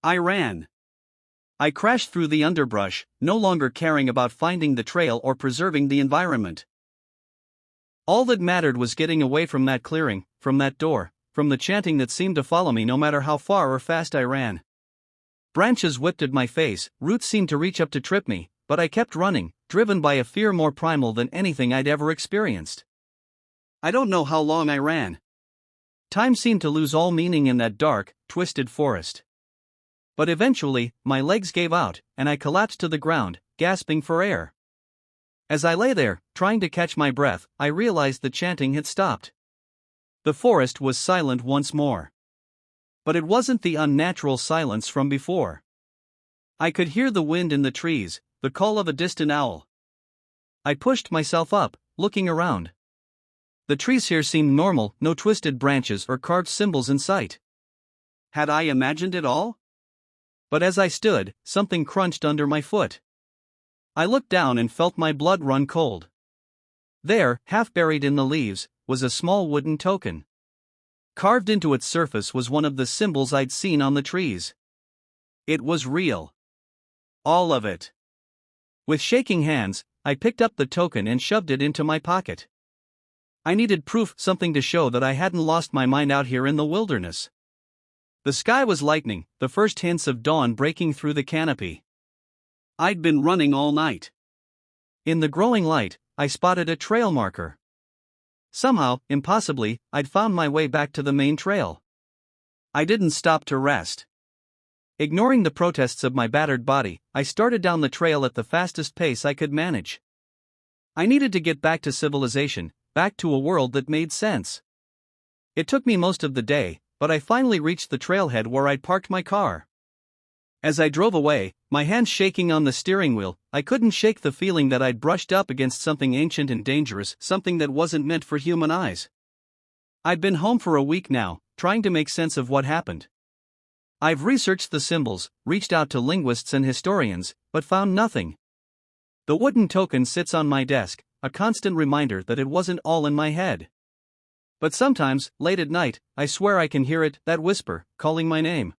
I ran. I crashed through the underbrush, no longer caring about finding the trail or preserving the environment. All that mattered was getting away from that clearing, from that door, from the chanting that seemed to follow me no matter how far or fast I ran. Branches whipped at my face, roots seemed to reach up to trip me, but I kept running, driven by a fear more primal than anything I'd ever experienced. I don't know how long I ran. Time seemed to lose all meaning in that dark, twisted forest. But eventually, my legs gave out, and I collapsed to the ground, gasping for air. As I lay there, trying to catch my breath, I realized the chanting had stopped. The forest was silent once more. But it wasn't the unnatural silence from before. I could hear the wind in the trees, the call of a distant owl. I pushed myself up, looking around. The trees here seemed normal, no twisted branches or carved symbols in sight. Had I imagined it all? But as I stood, something crunched under my foot. I looked down and felt my blood run cold. There, half buried in the leaves, was a small wooden token. Carved into its surface was one of the symbols I'd seen on the trees. It was real. All of it. With shaking hands, I picked up the token and shoved it into my pocket. I needed proof, something to show that I hadn't lost my mind out here in the wilderness. The sky was lightening, the first hints of dawn breaking through the canopy. I'd been running all night. In the growing light, I spotted a trail marker. Somehow, impossibly, I'd found my way back to the main trail. I didn't stop to rest. Ignoring the protests of my battered body, I started down the trail at the fastest pace I could manage. I needed to get back to civilization, back to a world that made sense. It took me most of the day, but I finally reached the trailhead where I'd parked my car. As I drove away, my hands shaking on the steering wheel, I couldn't shake the feeling that I'd brushed up against something ancient and dangerous, something that wasn't meant for human eyes. I'd been home for a week now, trying to make sense of what happened. I've researched the symbols, reached out to linguists and historians, but found nothing. The wooden token sits on my desk, a constant reminder that it wasn't all in my head. But sometimes, late at night, I swear I can hear it, that whisper, calling my name.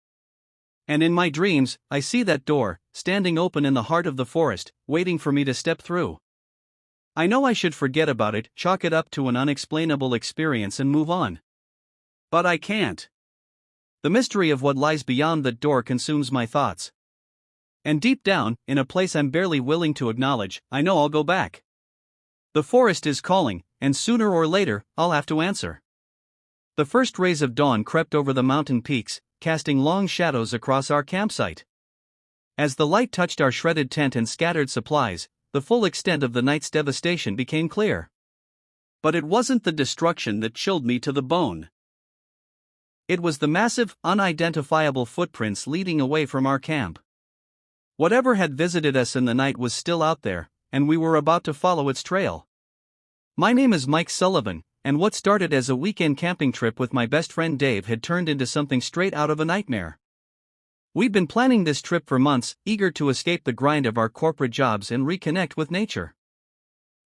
And in my dreams, I see that door, standing open in the heart of the forest, waiting for me to step through. I know I should forget about it, chalk it up to an unexplainable experience and move on. But I can't. The mystery of what lies beyond that door consumes my thoughts. And deep down, in a place I'm barely willing to acknowledge, I know I'll go back. The forest is calling, and sooner or later, I'll have to answer. The first rays of dawn crept over the mountain peaks, casting long shadows across our campsite. As the light touched our shredded tent and scattered supplies, the full extent of the night's devastation became clear. But it wasn't the destruction that chilled me to the bone. It was the massive, unidentifiable footprints leading away from our camp. Whatever had visited us in the night was still out there, and we were about to follow its trail. My name is Mike Sullivan, and what started as a weekend camping trip with my best friend Dave had turned into something straight out of a nightmare. We'd been planning this trip for months, eager to escape the grind of our corporate jobs and reconnect with nature.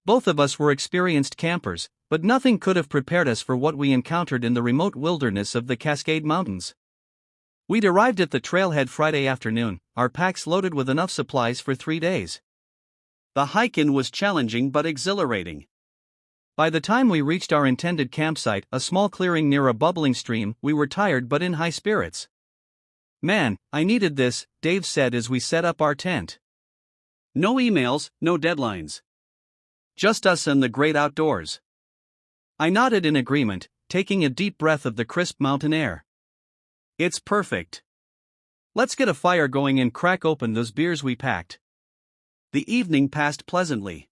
Both of us were experienced campers, but nothing could have prepared us for what we encountered in the remote wilderness of the Cascade Mountains. We'd arrived at the trailhead Friday afternoon, our packs loaded with enough supplies for 3 days. The hike-in was challenging but exhilarating. By the time we reached our intended campsite, a small clearing near a bubbling stream, we were tired but in high spirits. "Man, I needed this," Dave said as we set up our tent. No emails, no deadlines. Just us and the great outdoors. I nodded in agreement, taking a deep breath of the crisp mountain air. "It's perfect. Let's get a fire going and crack open those beers we packed." The evening passed pleasantly.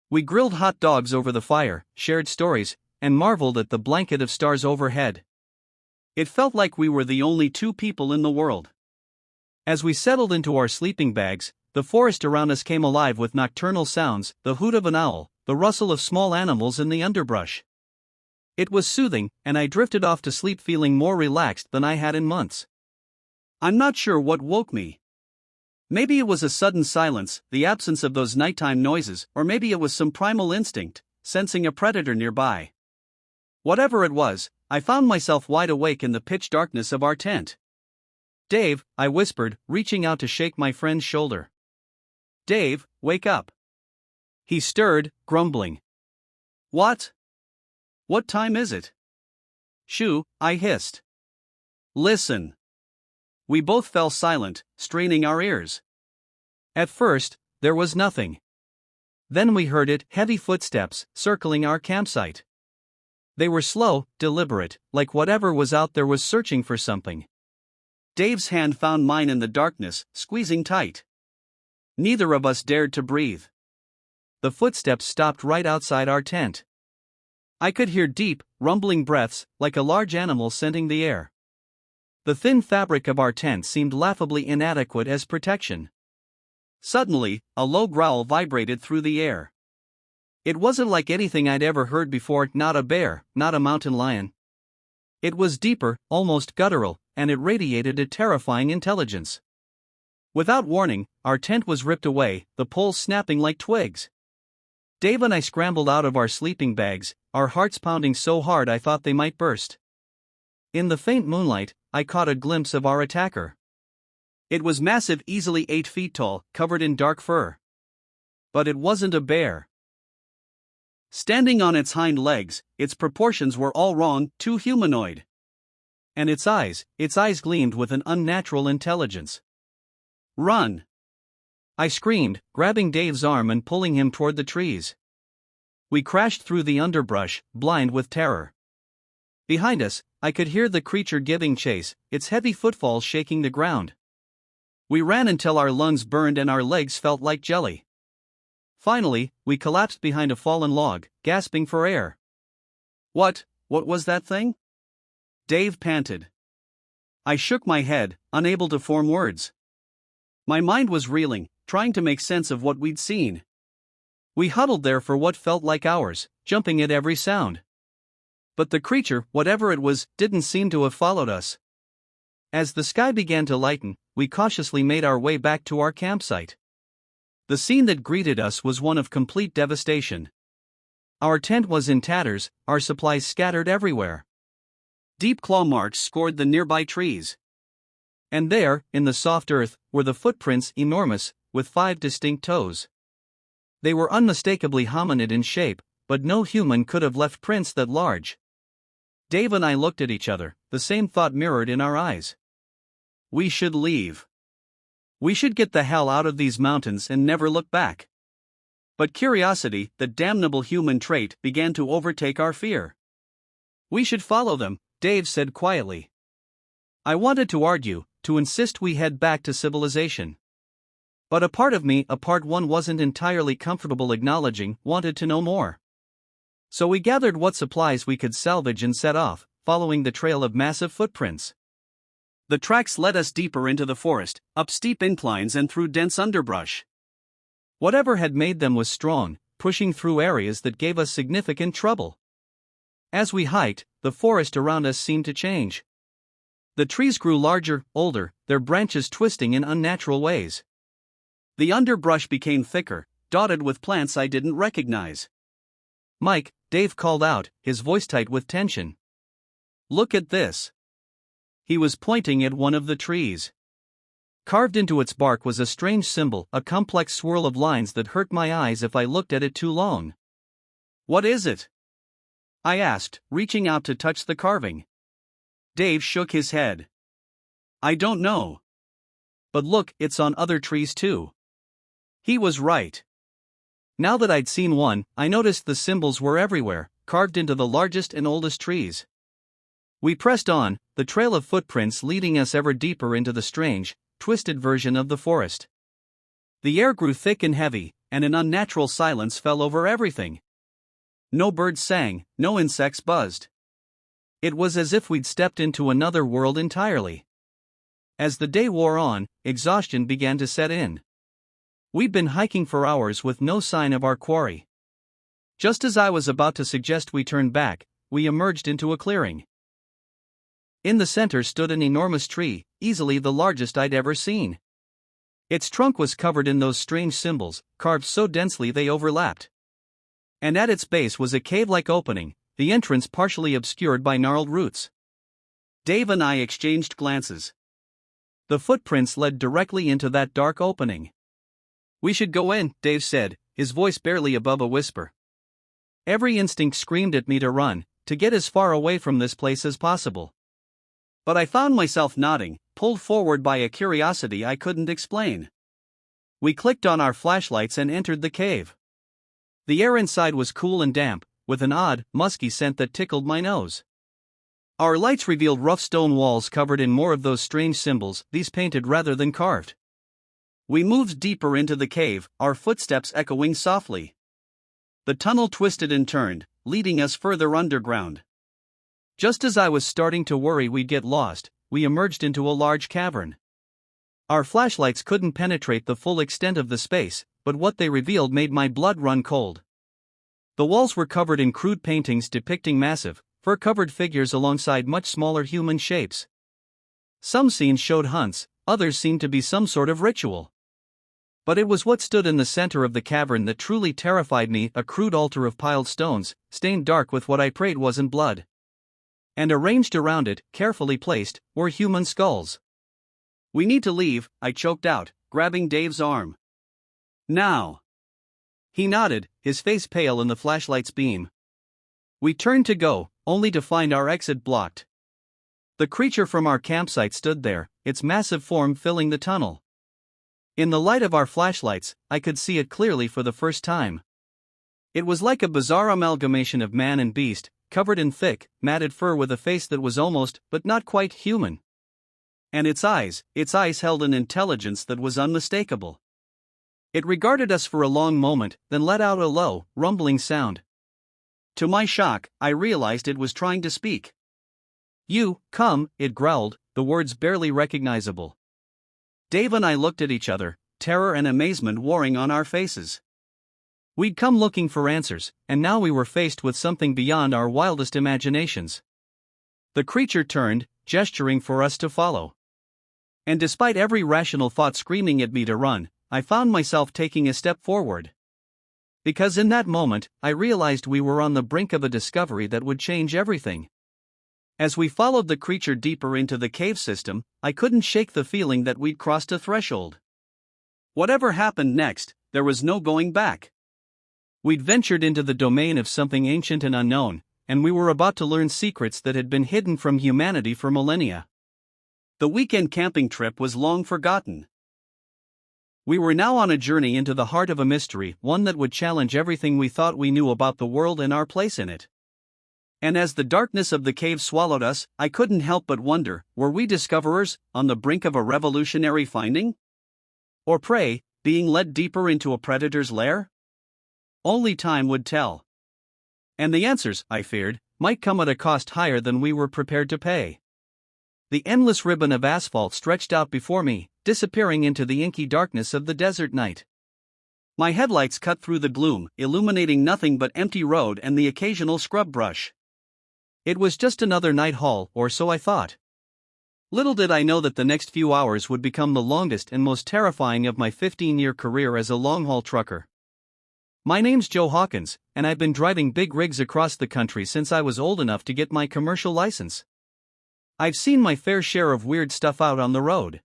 We grilled hot dogs over the fire, shared stories, and marveled at the blanket of stars overhead. It felt like we were the only two people in the world. As we settled into our sleeping bags, the forest around us came alive with nocturnal sounds, the hoot of an owl, the rustle of small animals in the underbrush. It was soothing, and I drifted off to sleep feeling more relaxed than I had in months. I'm not sure what woke me. Maybe it was a sudden silence, the absence of those nighttime noises, or maybe it was some primal instinct, sensing a predator nearby. Whatever it was, I found myself wide awake in the pitch darkness of our tent. "Dave," I whispered, reaching out to shake my friend's shoulder. "Dave, wake up." He stirred, grumbling. "What? What time is it?" "Shoo," I hissed. "Listen." We both fell silent, straining our ears. At first, there was nothing. Then we heard it, heavy footsteps, circling our campsite. They were slow, deliberate, like whatever was out there was searching for something. Dave's hand found mine in the darkness, squeezing tight. Neither of us dared to breathe. The footsteps stopped right outside our tent. I could hear deep, rumbling breaths, like a large animal scenting the air. The thin fabric of our tent seemed laughably inadequate as protection. Suddenly, a low growl vibrated through the air. It wasn't like anything I'd ever heard before, not a bear, not a mountain lion. It was deeper, almost guttural, and it radiated a terrifying intelligence. Without warning, our tent was ripped away, the poles snapping like twigs. Dave and I scrambled out of our sleeping bags, our hearts pounding so hard I thought they might burst. In the faint moonlight, I caught a glimpse of our attacker. It was massive, easily 8 feet tall, covered in dark fur. But it wasn't a bear. Standing on its hind legs, its proportions were all wrong, too humanoid. And its eyes gleamed with an unnatural intelligence. "Run!" I screamed, grabbing Dave's arm and pulling him toward the trees. We crashed through the underbrush, blind with terror. Behind us, I could hear the creature giving chase, its heavy footfalls shaking the ground. We ran until our lungs burned and our legs felt like jelly. Finally, we collapsed behind a fallen log, gasping for air. What was that thing?" Dave panted. I shook my head, unable to form words. My mind was reeling, trying to make sense of what we'd seen. We huddled there for what felt like hours, jumping at every sound. But the creature, whatever it was, didn't seem to have followed us. As the sky began to lighten, we cautiously made our way back to our campsite. The scene that greeted us was one of complete devastation. Our tent was in tatters, our supplies scattered everywhere. Deep claw marks scored the nearby trees. And there, in the soft earth, were the footprints, enormous, with 5 distinct toes. They were unmistakably hominid in shape, but no human could have left prints that large. Dave and I looked at each other, the same thought mirrored in our eyes. We should leave. We should get the hell out of these mountains and never look back. But curiosity, the damnable human trait, began to overtake our fear. We should follow them, Dave said quietly. I wanted to argue, to insist we head back to civilization. But a part of me, a part one wasn't entirely comfortable acknowledging, wanted to know more. So we gathered what supplies we could salvage and set off, following the trail of massive footprints. The tracks led us deeper into the forest, up steep inclines and through dense underbrush. Whatever had made them was strong, pushing through areas that gave us significant trouble. As we hiked, the forest around us seemed to change. The trees grew larger, older, their branches twisting in unnatural ways. The underbrush became thicker, dotted with plants I didn't recognize. Mike, Dave called out, his voice tight with tension. Look at this. He was pointing at one of the trees. Carved into its bark was a strange symbol, a complex swirl of lines that hurt my eyes if I looked at it too long. What is it? I asked, reaching out to touch the carving. Dave shook his head. I don't know. But look, it's on other trees too. He was right. Now that I'd seen one, I noticed the symbols were everywhere, carved into the largest and oldest trees. We pressed on, the trail of footprints leading us ever deeper into the strange, twisted version of the forest. The air grew thick and heavy, and an unnatural silence fell over everything. No birds sang, no insects buzzed. It was as if we'd stepped into another world entirely. As the day wore on, exhaustion began to set in. We'd been hiking for hours with no sign of our quarry. Just as I was about to suggest we turn back, we emerged into a clearing. In the center stood an enormous tree, easily the largest I'd ever seen. Its trunk was covered in those strange symbols, carved so densely they overlapped. And at its base was a cave-like opening, the entrance partially obscured by gnarled roots. Dave and I exchanged glances. The footprints led directly into that dark opening. We should go in, Dave said, his voice barely above a whisper. Every instinct screamed at me to run, to get as far away from this place as possible. But I found myself nodding, pulled forward by a curiosity I couldn't explain. We clicked on our flashlights and entered the cave. The air inside was cool and damp, with an odd, musky scent that tickled my nose. Our lights revealed rough stone walls covered in more of those strange symbols, these painted rather than carved. We moved deeper into the cave, our footsteps echoing softly. The tunnel twisted and turned, leading us further underground. Just as I was starting to worry we'd get lost, we emerged into a large cavern. Our flashlights couldn't penetrate the full extent of the space, but what they revealed made my blood run cold. The walls were covered in crude paintings depicting massive, fur-covered figures alongside much smaller human shapes. Some scenes showed hunts, others seemed to be some sort of ritual. But it was what stood in the center of the cavern that truly terrified me, a crude altar of piled stones, stained dark with what I prayed wasn't blood. And arranged around it, carefully placed, were human skulls. We need to leave, I choked out, grabbing Dave's arm. Now. He nodded, his face pale in the flashlight's beam. We turned to go, only to find our exit blocked. The creature from our campsite stood there, its massive form filling the tunnel. In the light of our flashlights, I could see it clearly for the first time. It was like a bizarre amalgamation of man and beast, covered in thick, matted fur with a face that was almost, but not quite, human. And its eyes held an intelligence that was unmistakable. It regarded us for a long moment, then let out a low, rumbling sound. To my shock, I realized it was trying to speak. "You, come," it growled, the words barely recognizable. Dave and I looked at each other, terror and amazement warring on our faces. We'd come looking for answers, and now we were faced with something beyond our wildest imaginations. The creature turned, gesturing for us to follow. And despite every rational thought screaming at me to run, I found myself taking a step forward. Because in that moment, I realized we were on the brink of a discovery that would change everything. As we followed the creature deeper into the cave system, I couldn't shake the feeling that we'd crossed a threshold. Whatever happened next, there was no going back. We'd ventured into the domain of something ancient and unknown, and we were about to learn secrets that had been hidden from humanity for millennia. The weekend camping trip was long forgotten. We were now on a journey into the heart of a mystery, one that would challenge everything we thought we knew about the world and our place in it. And as the darkness of the cave swallowed us, I couldn't help but wonder, were we discoverers, on the brink of a revolutionary finding? Or prey, being led deeper into a predator's lair? Only time would tell. And the answers, I feared, might come at a cost higher than we were prepared to pay. The endless ribbon of asphalt stretched out before me, disappearing into the inky darkness of the desert night. My headlights cut through the gloom, illuminating nothing but empty road and the occasional scrub brush. It was just another night haul, or so I thought. Little did I know that the next few hours would become the longest and most terrifying of my 15-year career as a long-haul trucker. My name's Joe Hawkins, and I've been driving big rigs across the country since I was old enough to get my commercial license. I've seen my fair share of weird stuff out on the road.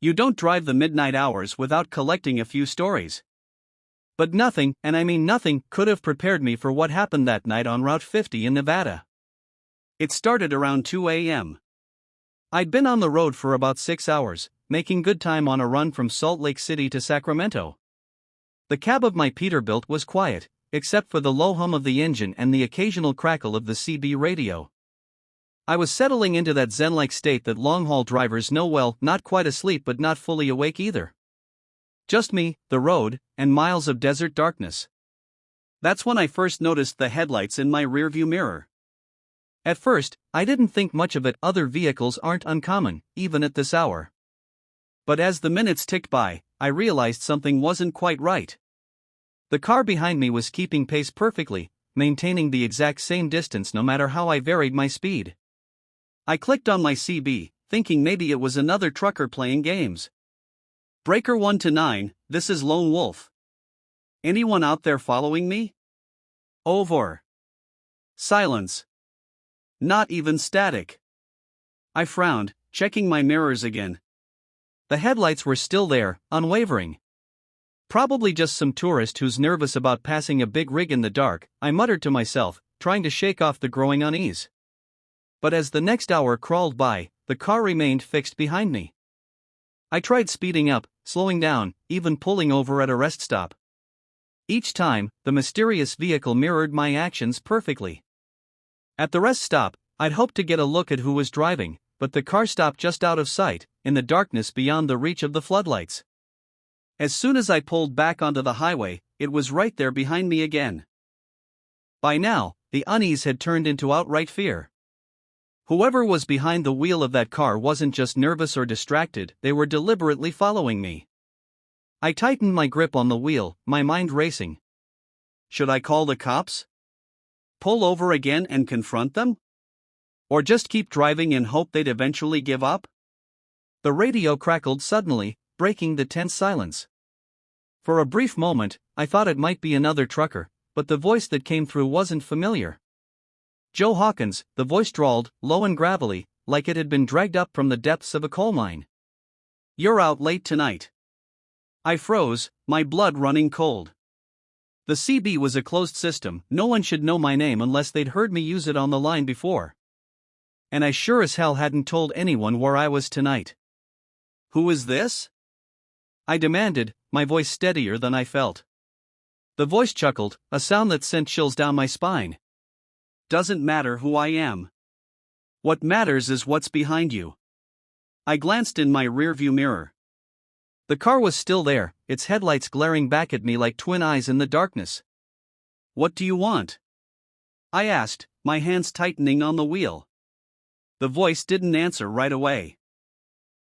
You don't drive the midnight hours without collecting a few stories. But nothing, and I mean nothing, could have prepared me for what happened that night on Route 50 in Nevada. It started around 2 a.m. I'd been on the road for about 6 hours, making good time on a run from Salt Lake City to Sacramento. The cab of my Peterbilt was quiet, except for the low hum of the engine and the occasional crackle of the CB radio. I was settling into that zen-like state that long-haul drivers know well, not quite asleep but not fully awake either. Just me, the road, and miles of desert darkness. That's when I first noticed the headlights in my rearview mirror. At first, I didn't think much of it. Other vehicles aren't uncommon, even at this hour. But as the minutes ticked by, I realized something wasn't quite right. The car behind me was keeping pace perfectly, maintaining the exact same distance no matter how I varied my speed. I clicked on my CB, thinking maybe it was another trucker playing games. Breaker 1 to 9, this is Lone Wolf. Anyone out there following me? Over. Silence. Not even static. I frowned, checking my mirrors again. The headlights were still there, unwavering. Probably just some tourist who's nervous about passing a big rig in the dark, I muttered to myself, trying to shake off the growing unease. But as the next hour crawled by, the car remained fixed behind me. I tried speeding up, slowing down, even pulling over at a rest stop. Each time, the mysterious vehicle mirrored my actions perfectly. At the rest stop, I'd hoped to get a look at who was driving, but the car stopped just out of sight, in the darkness beyond the reach of the floodlights. As soon as I pulled back onto the highway, it was right there behind me again. By now, the unease had turned into outright fear. Whoever was behind the wheel of that car wasn't just nervous or distracted, they were deliberately following me. I tightened my grip on the wheel, my mind racing. Should I call the cops? Pull over again and confront them? Or just keep driving and hope they'd eventually give up? The radio crackled suddenly, breaking the tense silence. For a brief moment, I thought it might be another trucker, but the voice that came through wasn't familiar. Joe Hawkins, the voice drawled, low and gravelly, like it had been dragged up from the depths of a coal mine. You're out late tonight. I froze, my blood running cold. The CB was a closed system, no one should know my name unless they'd heard me use it on the line before. And I sure as hell hadn't told anyone where I was tonight. Who is this? I demanded, my voice steadier than I felt. The voice chuckled, a sound that sent chills down my spine. Doesn't matter who I am. What matters is what's behind you. I glanced in my rearview mirror. The car was still there, its headlights glaring back at me like twin eyes in the darkness. What do you want? I asked, my hands tightening on the wheel. The voice didn't answer right away.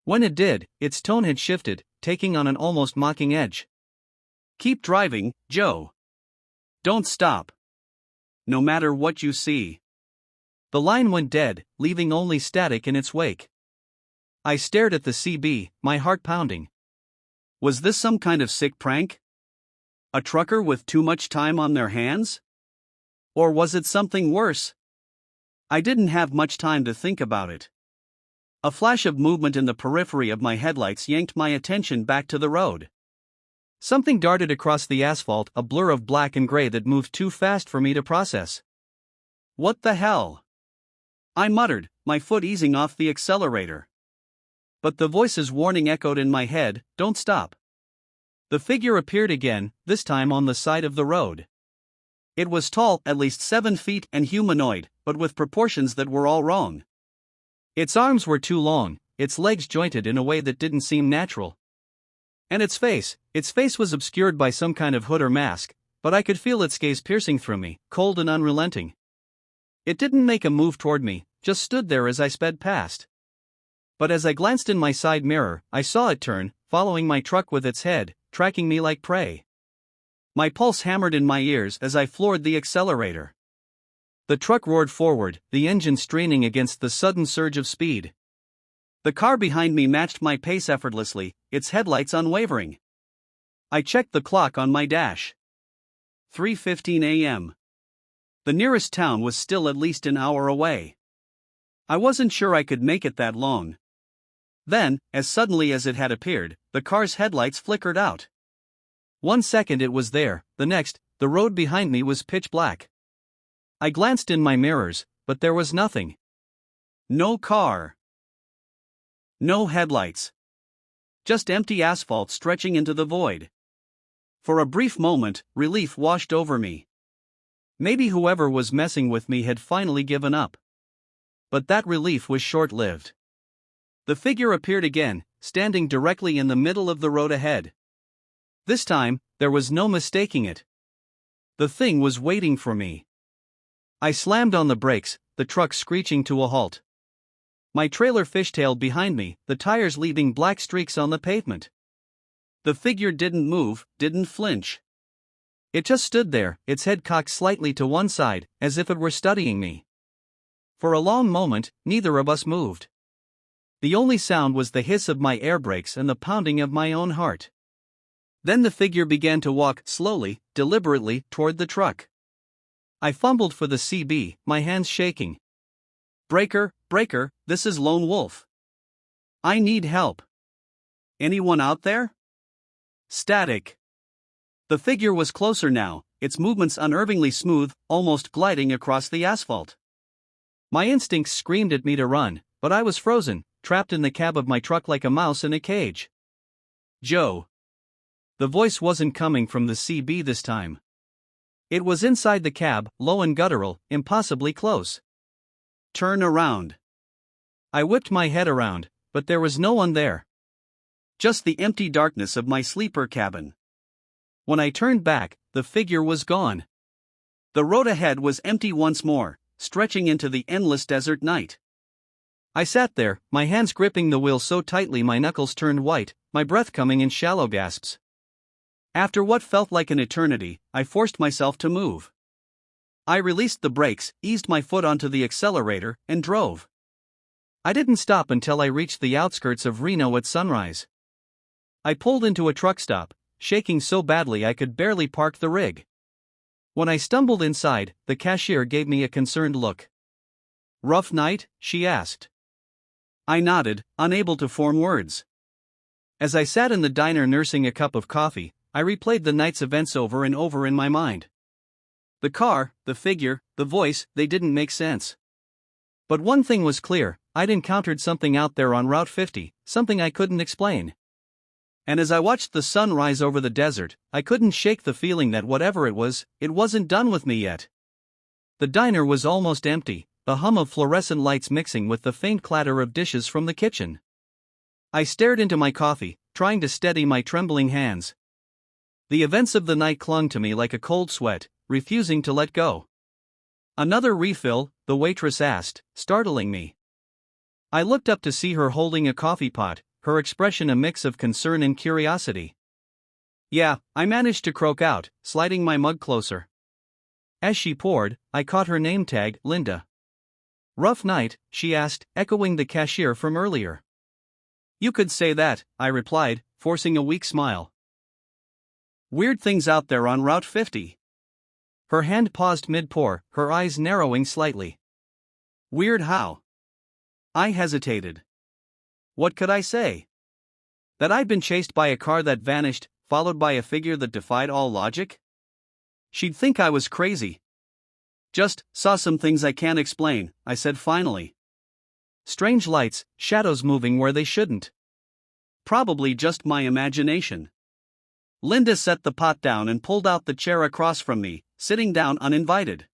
When it did, its tone had shifted, taking on an almost mocking edge. Keep driving, Joe. Don't stop. No matter what you see. The line went dead, leaving only static in its wake. I stared at the CB, my heart pounding. Was this some kind of sick prank? A trucker with too much time on their hands? Or was it something worse? I didn't have much time to think about it. A flash of movement in the periphery of my headlights yanked my attention back to the road. Something darted across the asphalt, a blur of black and gray that moved too fast for me to process. What the hell? I muttered, my foot easing off the accelerator. But the voice's warning echoed in my head, don't stop. The figure appeared again, this time on the side of the road. It was tall, at least 7 feet, and humanoid, but with proportions that were all wrong. Its arms were too long, its legs jointed in a way that didn't seem natural. And its face was obscured by some kind of hood or mask, but I could feel its gaze piercing through me, cold and unrelenting. It didn't make a move toward me, just stood there as I sped past. But as I glanced in my side mirror, I saw it turn, following my truck with its head, tracking me like prey. My pulse hammered in my ears as I floored the accelerator. The truck roared forward, the engine straining against the sudden surge of speed. The car behind me matched my pace effortlessly, its headlights unwavering. I checked the clock on my dash. 3:15 a.m. The nearest town was still at least an hour away. I wasn't sure I could make it that long. Then, as suddenly as it had appeared, the car's headlights flickered out. 1 second it was there, the next, the road behind me was pitch black. I glanced in my mirrors, but there was nothing. No car. No headlights. Just empty asphalt stretching into the void. For a brief moment, relief washed over me. Maybe whoever was messing with me had finally given up. But that relief was short-lived. The figure appeared again, standing directly in the middle of the road ahead. This time, there was no mistaking it. The thing was waiting for me. I slammed on the brakes, the truck screeching to a halt. My trailer fishtailed behind me, the tires leaving black streaks on the pavement. The figure didn't move, didn't flinch. It just stood there, its head cocked slightly to one side, as if it were studying me. For a long moment, neither of us moved. The only sound was the hiss of my air brakes and the pounding of my own heart. Then the figure began to walk, slowly, deliberately, toward the truck. I fumbled for the CB, my hands shaking. Breaker, breaker, this is Lone Wolf. I need help. Anyone out there? Static. The figure was closer now, its movements unnervingly smooth, almost gliding across the asphalt. My instincts screamed at me to run, but I was frozen, trapped in the cab of my truck like a mouse in a cage. Joe. The voice wasn't coming from the CB this time. It was inside the cab, low and guttural, impossibly close. Turn around. I whipped my head around, but there was no one there. Just the empty darkness of my sleeper cabin. When I turned back, the figure was gone. The road ahead was empty once more, stretching into the endless desert night. I sat there, my hands gripping the wheel so tightly my knuckles turned white, my breath coming in shallow gasps. After what felt like an eternity, I forced myself to move. I released the brakes, eased my foot onto the accelerator, and drove. I didn't stop until I reached the outskirts of Reno at sunrise. I pulled into a truck stop, shaking so badly I could barely park the rig. When I stumbled inside, the cashier gave me a concerned look. Rough night? She asked. I nodded, unable to form words. As I sat in the diner nursing a cup of coffee, I replayed the night's events over and over in my mind. The car, the figure, the voice, they didn't make sense. But one thing was clear, I'd encountered something out there on Route 50, something I couldn't explain. And as I watched the sun rise over the desert, I couldn't shake the feeling that whatever it wasn't done with me yet. The diner was almost empty, the hum of fluorescent lights mixing with the faint clatter of dishes from the kitchen. I stared into my coffee, trying to steady my trembling hands. The events of the night clung to me like a cold sweat, refusing to let go. Another refill, the waitress asked, startling me. I looked up to see her holding a coffee pot, her expression a mix of concern and curiosity. Yeah, I managed to croak out, sliding my mug closer. As she poured, I caught her name tag, Linda. Rough night, she asked, echoing the cashier from earlier. You could say that, I replied, forcing a weak smile. Weird things out there on Route 50. Her hand paused mid-pour, her eyes narrowing slightly. Weird how? I hesitated. What could I say? That I'd been chased by a car that vanished, followed by a figure that defied all logic? She'd think I was crazy. Just saw some things I can't explain, I said finally. Strange lights, shadows moving where they shouldn't. Probably just my imagination. Linda set the pot down and pulled out the chair across from me, sitting down uninvited.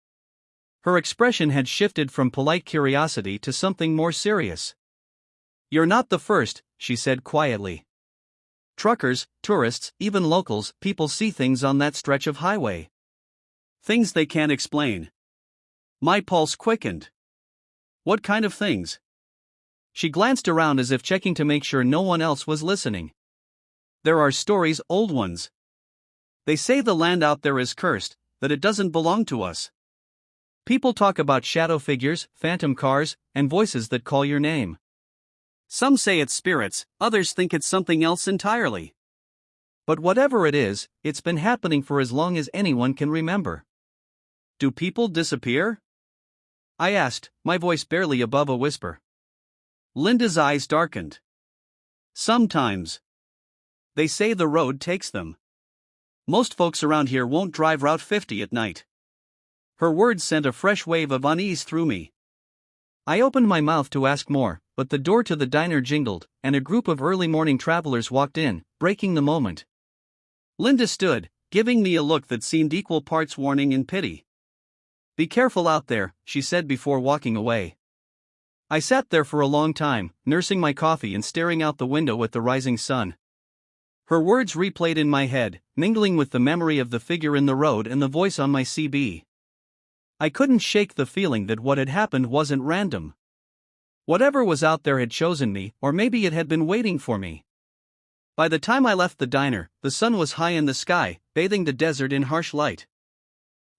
Her expression had shifted from polite curiosity to something more serious. "You're not the first," she said quietly. "Truckers, tourists, even locals, people see things on that stretch of highway. Things they can't explain." My pulse quickened. "What kind of things?" She glanced around as if checking to make sure no one else was listening. "There are stories, old ones. They say the land out there is cursed, that it doesn't belong to us. People talk about shadow figures, phantom cars, and voices that call your name. Some say it's spirits, others think it's something else entirely. But whatever it is, it's been happening for as long as anyone can remember." "Do people disappear?" I asked, my voice barely above a whisper. Linda's eyes darkened. "Sometimes. They say the road takes them. Most folks around here won't drive Route 50 at night." Her words sent a fresh wave of unease through me. I opened my mouth to ask more, but the door to the diner jingled, and a group of early morning travelers walked in, breaking the moment. Linda stood, giving me a look that seemed equal parts warning and pity. "Be careful out there," she said before walking away. I sat there for a long time, nursing my coffee and staring out the window at the rising sun. Her words replayed in my head, mingling with the memory of the figure in the road and the voice on my CB. I couldn't shake the feeling that what had happened wasn't random. Whatever was out there had chosen me, or maybe it had been waiting for me. By the time I left the diner, the sun was high in the sky, bathing the desert in harsh light.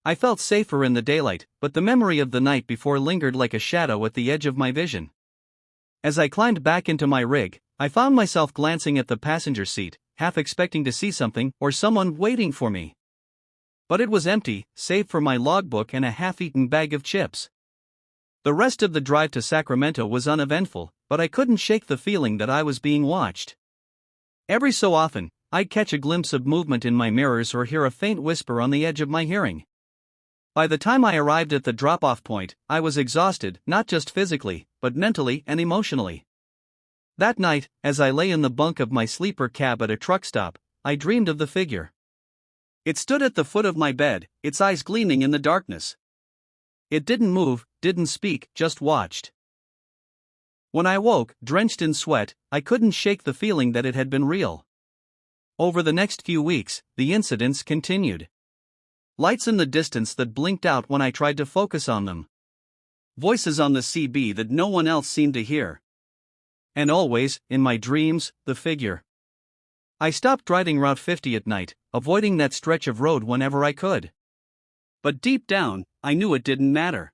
I felt safer in the daylight, but the memory of the night before lingered like a shadow at the edge of my vision. As I climbed back into my rig, I found myself glancing at the passenger seat, half expecting to see something or someone waiting for me. But it was empty, save for my logbook and a half-eaten bag of chips. The rest of the drive to Sacramento was uneventful, but I couldn't shake the feeling that I was being watched. Every so often, I'd catch a glimpse of movement in my mirrors or hear a faint whisper on the edge of my hearing. By the time I arrived at the drop-off point, I was exhausted, not just physically, but mentally and emotionally. That night, as I lay in the bunk of my sleeper cab at a truck stop, I dreamed of the figure. It stood at the foot of my bed, its eyes gleaming in the darkness. It didn't move, didn't speak, just watched. When I woke, drenched in sweat, I couldn't shake the feeling that it had been real. Over the next few weeks, the incidents continued. Lights in the distance that blinked out when I tried to focus on them. Voices on the CB that no one else seemed to hear. And always, in my dreams, the figure. I stopped riding Route 50 at night, avoiding that stretch of road whenever I could. But deep down, I knew it didn't matter.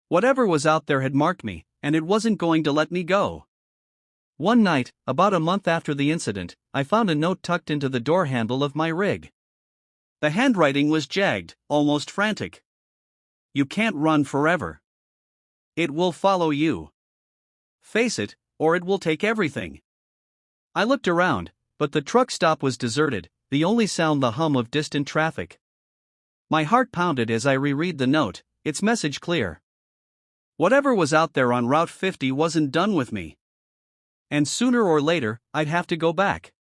Whatever was out there had marked me, and it wasn't going to let me go. One night, about a month after the incident, I found a note tucked into the door handle of my rig. The handwriting was jagged, almost frantic. "You can't run forever. It will follow you. Face it, or it will take everything." I looked around, but the truck stop was deserted, the only sound the hum of distant traffic. My heart pounded as I reread the note, its message clear. Whatever was out there on Route 50 wasn't done with me. And sooner or later, I'd have to go back.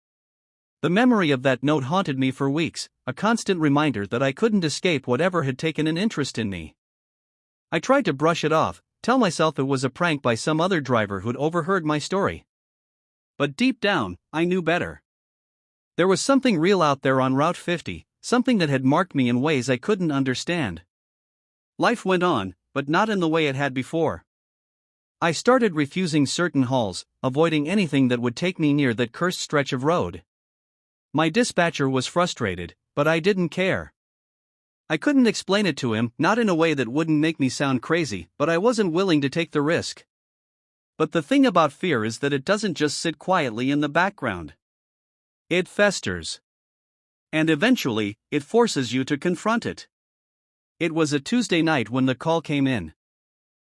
The memory of that note haunted me for weeks, a constant reminder that I couldn't escape whatever had taken an interest in me. I tried to brush it off, tell myself it was a prank by some other driver who'd overheard my story. But deep down, I knew better. There was something real out there on Route 50, something that had marked me in ways I couldn't understand. Life went on, but not in the way it had before. I started refusing certain hauls, avoiding anything that would take me near that cursed stretch of road. My dispatcher was frustrated, but I didn't care. I couldn't explain it to him, not in a way that wouldn't make me sound crazy, but I wasn't willing to take the risk. But the thing about fear is that it doesn't just sit quietly in the background. It festers. And eventually, it forces you to confront it. It was a Tuesday night when the call came in.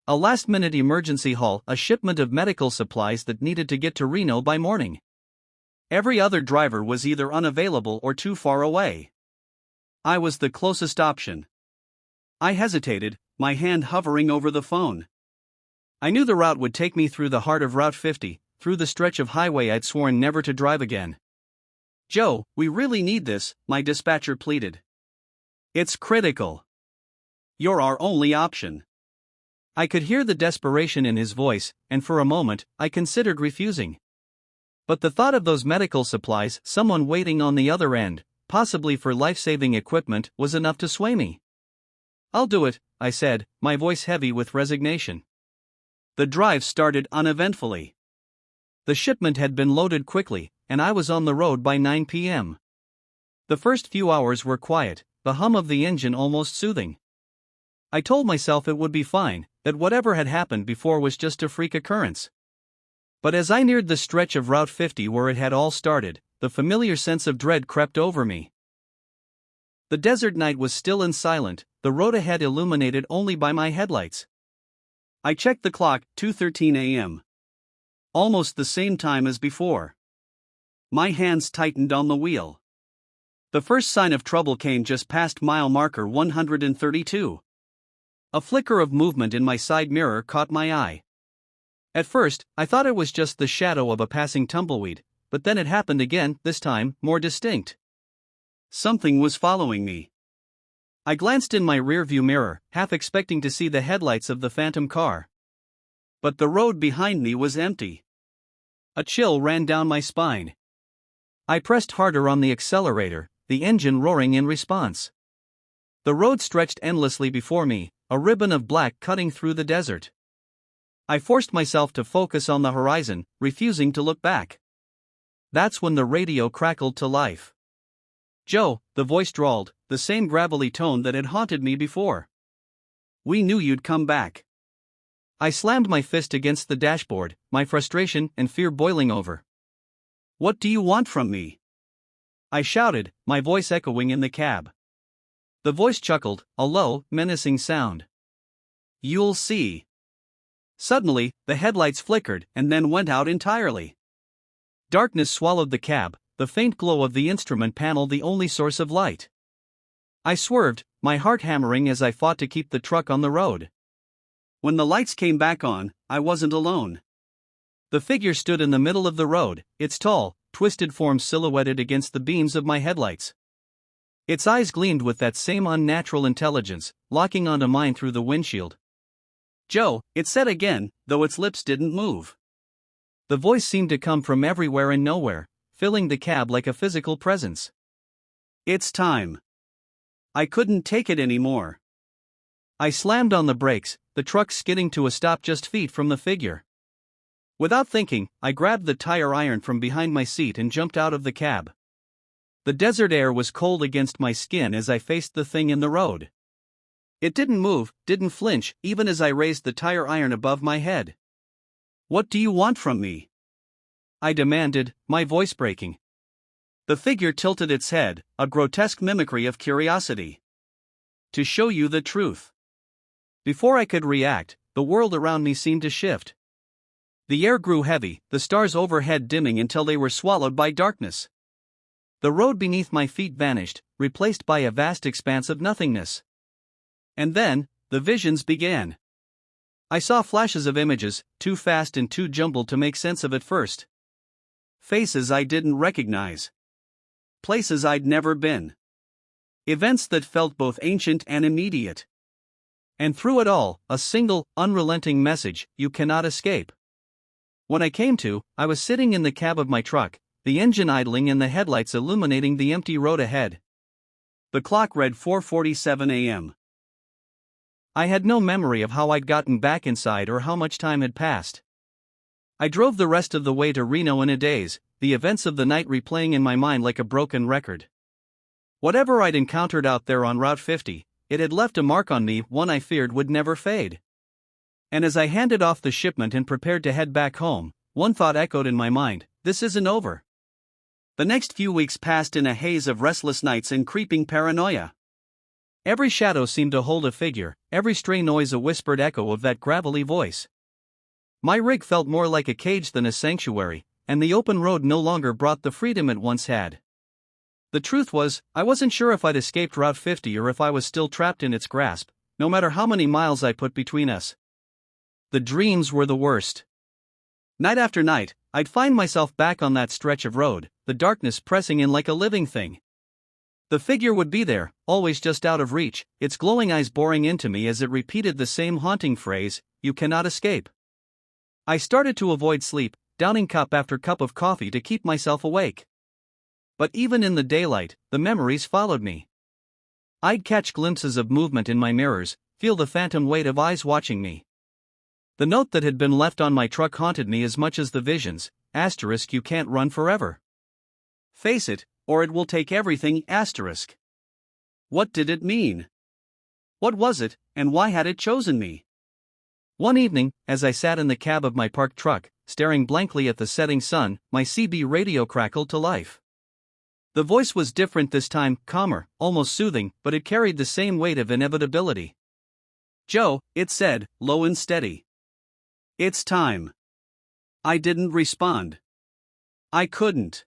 A last-minute emergency haul, a shipment of medical supplies that needed to get to Reno by morning. Every other driver was either unavailable or too far away. I was the closest option. I hesitated, my hand hovering over the phone. I knew the route would take me through the heart of Route 50, through the stretch of highway I'd sworn never to drive again. "Joe, we really need this," my dispatcher pleaded. "It's critical. You're our only option." I could hear the desperation in his voice, and for a moment, I considered refusing. But the thought of those medical supplies, someone waiting on the other end, possibly for life-saving equipment, was enough to sway me. "I'll do it," I said, my voice heavy with resignation. The drive started uneventfully. The shipment had been loaded quickly, and I was on the road by 9 p.m. The first few hours were quiet, the hum of the engine almost soothing. I told myself it would be fine, that whatever had happened before was just a freak occurrence. But as I neared the stretch of Route 50 where it had all started, the familiar sense of dread crept over me. The desert night was still and silent, the road ahead illuminated only by my headlights. I checked the clock, 2:13 a.m. Almost the same time as before. My hands tightened on the wheel. The first sign of trouble came just past mile marker 132. A flicker of movement in my side mirror caught my eye. At first, I thought it was just the shadow of a passing tumbleweed, but then it happened again, this time, more distinct. Something was following me. I glanced in my rearview mirror, half expecting to see the headlights of the phantom car. But the road behind me was empty. A chill ran down my spine. I pressed harder on the accelerator, the engine roaring in response. The road stretched endlessly before me, a ribbon of black cutting through the desert. I forced myself to focus on the horizon, refusing to look back. That's when the radio crackled to life. "Joe," the voice drawled, the same gravelly tone that had haunted me before. "We knew you'd come back." I slammed my fist against the dashboard, my frustration and fear boiling over. "What do you want from me?" I shouted, my voice echoing in the cab. The voice chuckled, a low, menacing sound. "You'll see." Suddenly, the headlights flickered and then went out entirely. Darkness swallowed the cab, the faint glow of the instrument panel the only source of light. I swerved, my heart hammering as I fought to keep the truck on the road. When the lights came back on, I wasn't alone. The figure stood in the middle of the road, its tall, twisted form silhouetted against the beams of my headlights. Its eyes gleamed with that same unnatural intelligence, locking onto mine through the windshield. "Joe," it said again, though its lips didn't move. The voice seemed to come from everywhere and nowhere, filling the cab like a physical presence. "It's time." I couldn't take it anymore. I slammed on the brakes, the truck skidding to a stop just feet from the figure. Without thinking, I grabbed the tire iron from behind my seat and jumped out of the cab. The desert air was cold against my skin as I faced the thing in the road. It didn't move, didn't flinch, even as I raised the tire iron above my head. "What do you want from me?" I demanded, my voice breaking. The figure tilted its head, a grotesque mimicry of curiosity. "To show you the truth." Before I could react, the world around me seemed to shift. The air grew heavy, the stars overhead dimming until they were swallowed by darkness. The road beneath my feet vanished, replaced by a vast expanse of nothingness. And then, the visions began. I saw flashes of images, too fast and too jumbled to make sense of at first. Faces I didn't recognize. Places I'd never been. Events that felt both ancient and immediate. And through it all, a single, unrelenting message: you cannot escape. When I came to, I was sitting in the cab of my truck, the engine idling and the headlights illuminating the empty road ahead. The clock read 4:47 a.m. I had no memory of how I'd gotten back inside or how much time had passed. I drove the rest of the way to Reno in a daze, the events of the night replaying in my mind like a broken record. Whatever I'd encountered out there on Route 50, it had left a mark on me, one I feared would never fade. And as I handed off the shipment and prepared to head back home, one thought echoed in my mind: this isn't over. The next few weeks passed in a haze of restless nights and creeping paranoia. Every shadow seemed to hold a figure, every stray noise a whispered echo of that gravelly voice. My rig felt more like a cage than a sanctuary, and the open road no longer brought the freedom it once had. The truth was, I wasn't sure if I'd escaped Route 50 or if I was still trapped in its grasp, no matter how many miles I put between us. The dreams were the worst. Night after night, I'd find myself back on that stretch of road, the darkness pressing in like a living thing. The figure would be there, always just out of reach, its glowing eyes boring into me as it repeated the same haunting phrase, "You cannot escape." I started to avoid sleep, downing cup after cup of coffee to keep myself awake. But even in the daylight, the memories followed me. I'd catch glimpses of movement in my mirrors, feel the phantom weight of eyes watching me. The note that had been left on my truck haunted me as much as the visions, * you can't run forever. Face it, or it will take everything, *. What did it mean? What was it, and why had it chosen me? One evening, as I sat in the cab of my parked truck, staring blankly at the setting sun, my CB radio crackled to life. The voice was different this time, calmer, almost soothing, but it carried the same weight of inevitability. "Joe," it said, low and steady. "It's time." I didn't respond. I couldn't.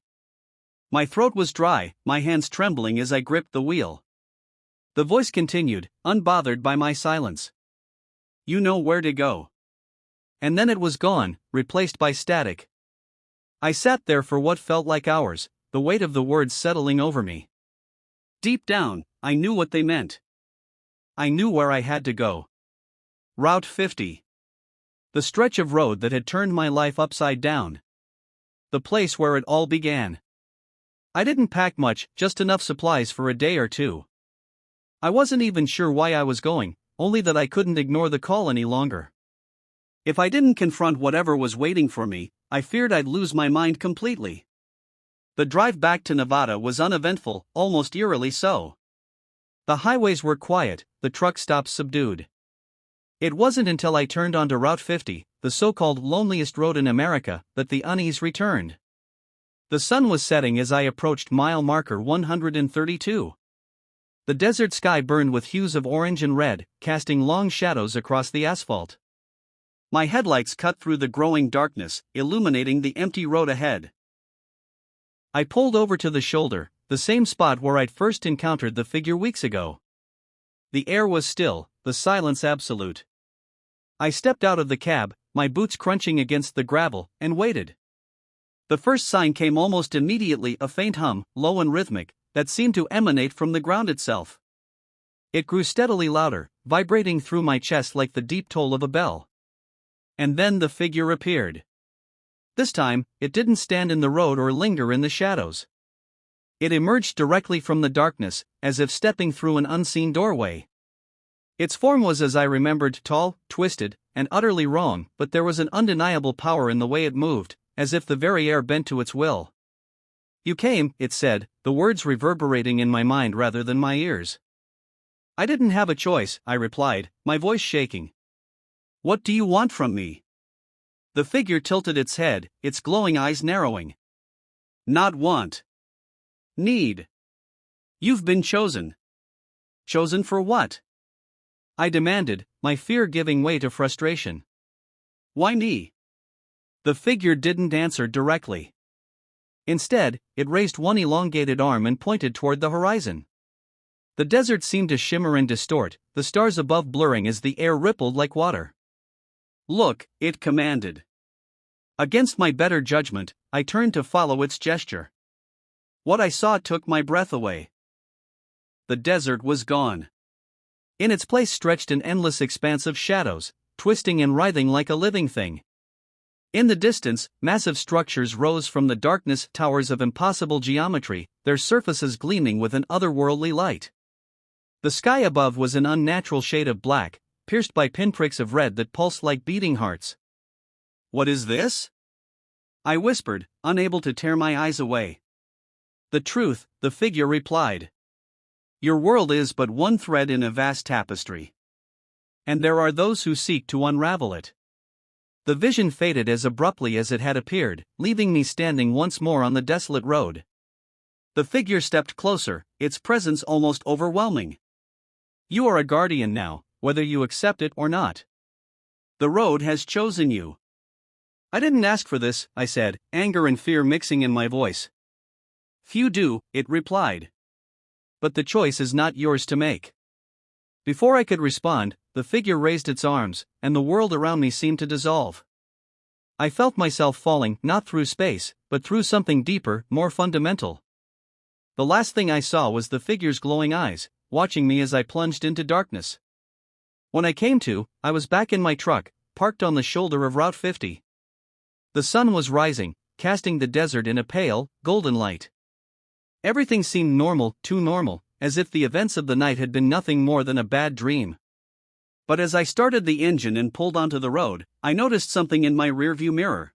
My throat was dry, my hands trembling as I gripped the wheel. The voice continued, unbothered by my silence. "You know where to go." And then it was gone, replaced by static. I sat there for what felt like hours, the weight of the words settling over me. Deep down, I knew what they meant. I knew where I had to go. Route 50. The stretch of road that had turned my life upside down. The place where it all began. I didn't pack much, just enough supplies for a day or two. I wasn't even sure why I was going, only that I couldn't ignore the call any longer. If I didn't confront whatever was waiting for me, I feared I'd lose my mind completely. The drive back to Nevada was uneventful, almost eerily so. The highways were quiet, the truck stops subdued. It wasn't until I turned onto Route 50, the so-called loneliest road in America, that the unease returned. The sun was setting as I approached mile marker 132. The desert sky burned with hues of orange and red, casting long shadows across the asphalt. My headlights cut through the growing darkness, illuminating the empty road ahead. I pulled over to the shoulder, the same spot where I'd first encountered the figure weeks ago. The air was still, the silence absolute. I stepped out of the cab, my boots crunching against the gravel, and waited. The first sign came almost immediately, a faint hum, low and rhythmic, that seemed to emanate from the ground itself. It grew steadily louder, vibrating through my chest like the deep toll of a bell. And then the figure appeared. This time, it didn't stand in the road or linger in the shadows. It emerged directly from the darkness, as if stepping through an unseen doorway. Its form was, as I remembered, tall, twisted, and utterly wrong, but there was an undeniable power in the way it moved, as if the very air bent to its will. "You came," it said, the words reverberating in my mind rather than my ears. "I didn't have a choice," I replied, my voice shaking. "What do you want from me?" The figure tilted its head, its glowing eyes narrowing. "Not want. Need. You've been chosen." "Chosen for what?" I demanded, my fear giving way to frustration. "Why me?" The figure didn't answer directly. Instead, it raised one elongated arm and pointed toward the horizon. The desert seemed to shimmer and distort, the stars above blurring as the air rippled like water. "Look," it commanded. Against my better judgment, I turned to follow its gesture. What I saw took my breath away. The desert was gone. In its place stretched an endless expanse of shadows, twisting and writhing like a living thing. In the distance, massive structures rose from the darkness, towers of impossible geometry, their surfaces gleaming with an otherworldly light. The sky above was an unnatural shade of black, pierced by pinpricks of red that pulsed like beating hearts. "What is this?" I whispered, unable to tear my eyes away. "The truth," the figure replied. "Your world is but one thread in a vast tapestry. And there are those who seek to unravel it." The vision faded as abruptly as it had appeared, leaving me standing once more on the desolate road. The figure stepped closer, its presence almost overwhelming. "You are a guardian now, whether you accept it or not. The road has chosen you." "I didn't ask for this," I said, anger and fear mixing in my voice. "Few do," it replied. "But the choice is not yours to make. Before I could respond, the figure raised its arms, and the world around me seemed to dissolve. I felt myself falling not through space, but through something deeper, more fundamental. The last thing I saw was the figure's glowing eyes, watching me as I plunged into darkness. When I came to, I was back in my truck, parked on the shoulder of Route 50. The sun was rising, casting the desert in a pale, golden light. Everything seemed normal, too normal, as if the events of the night had been nothing more than a bad dream. But as I started the engine and pulled onto the road, I noticed something in my rearview mirror.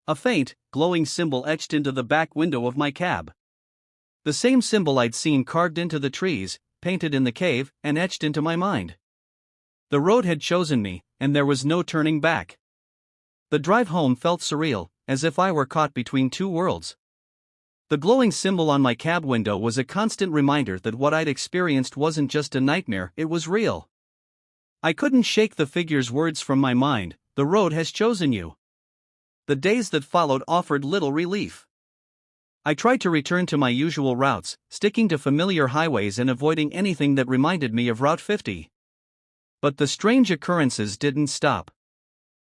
A faint, glowing symbol etched into the back window of my cab. The same symbol I'd seen carved into the trees, painted in the cave, and etched into my mind. The road had chosen me, and there was no turning back. The drive home felt surreal, as if I were caught between two worlds. The glowing symbol on my cab window was a constant reminder that what I'd experienced wasn't just a nightmare, it was real. I couldn't shake the figure's words from my mind, "The road has chosen you." The days that followed offered little relief. I tried to return to my usual routes, sticking to familiar highways and avoiding anything that reminded me of Route 50. But the strange occurrences didn't stop.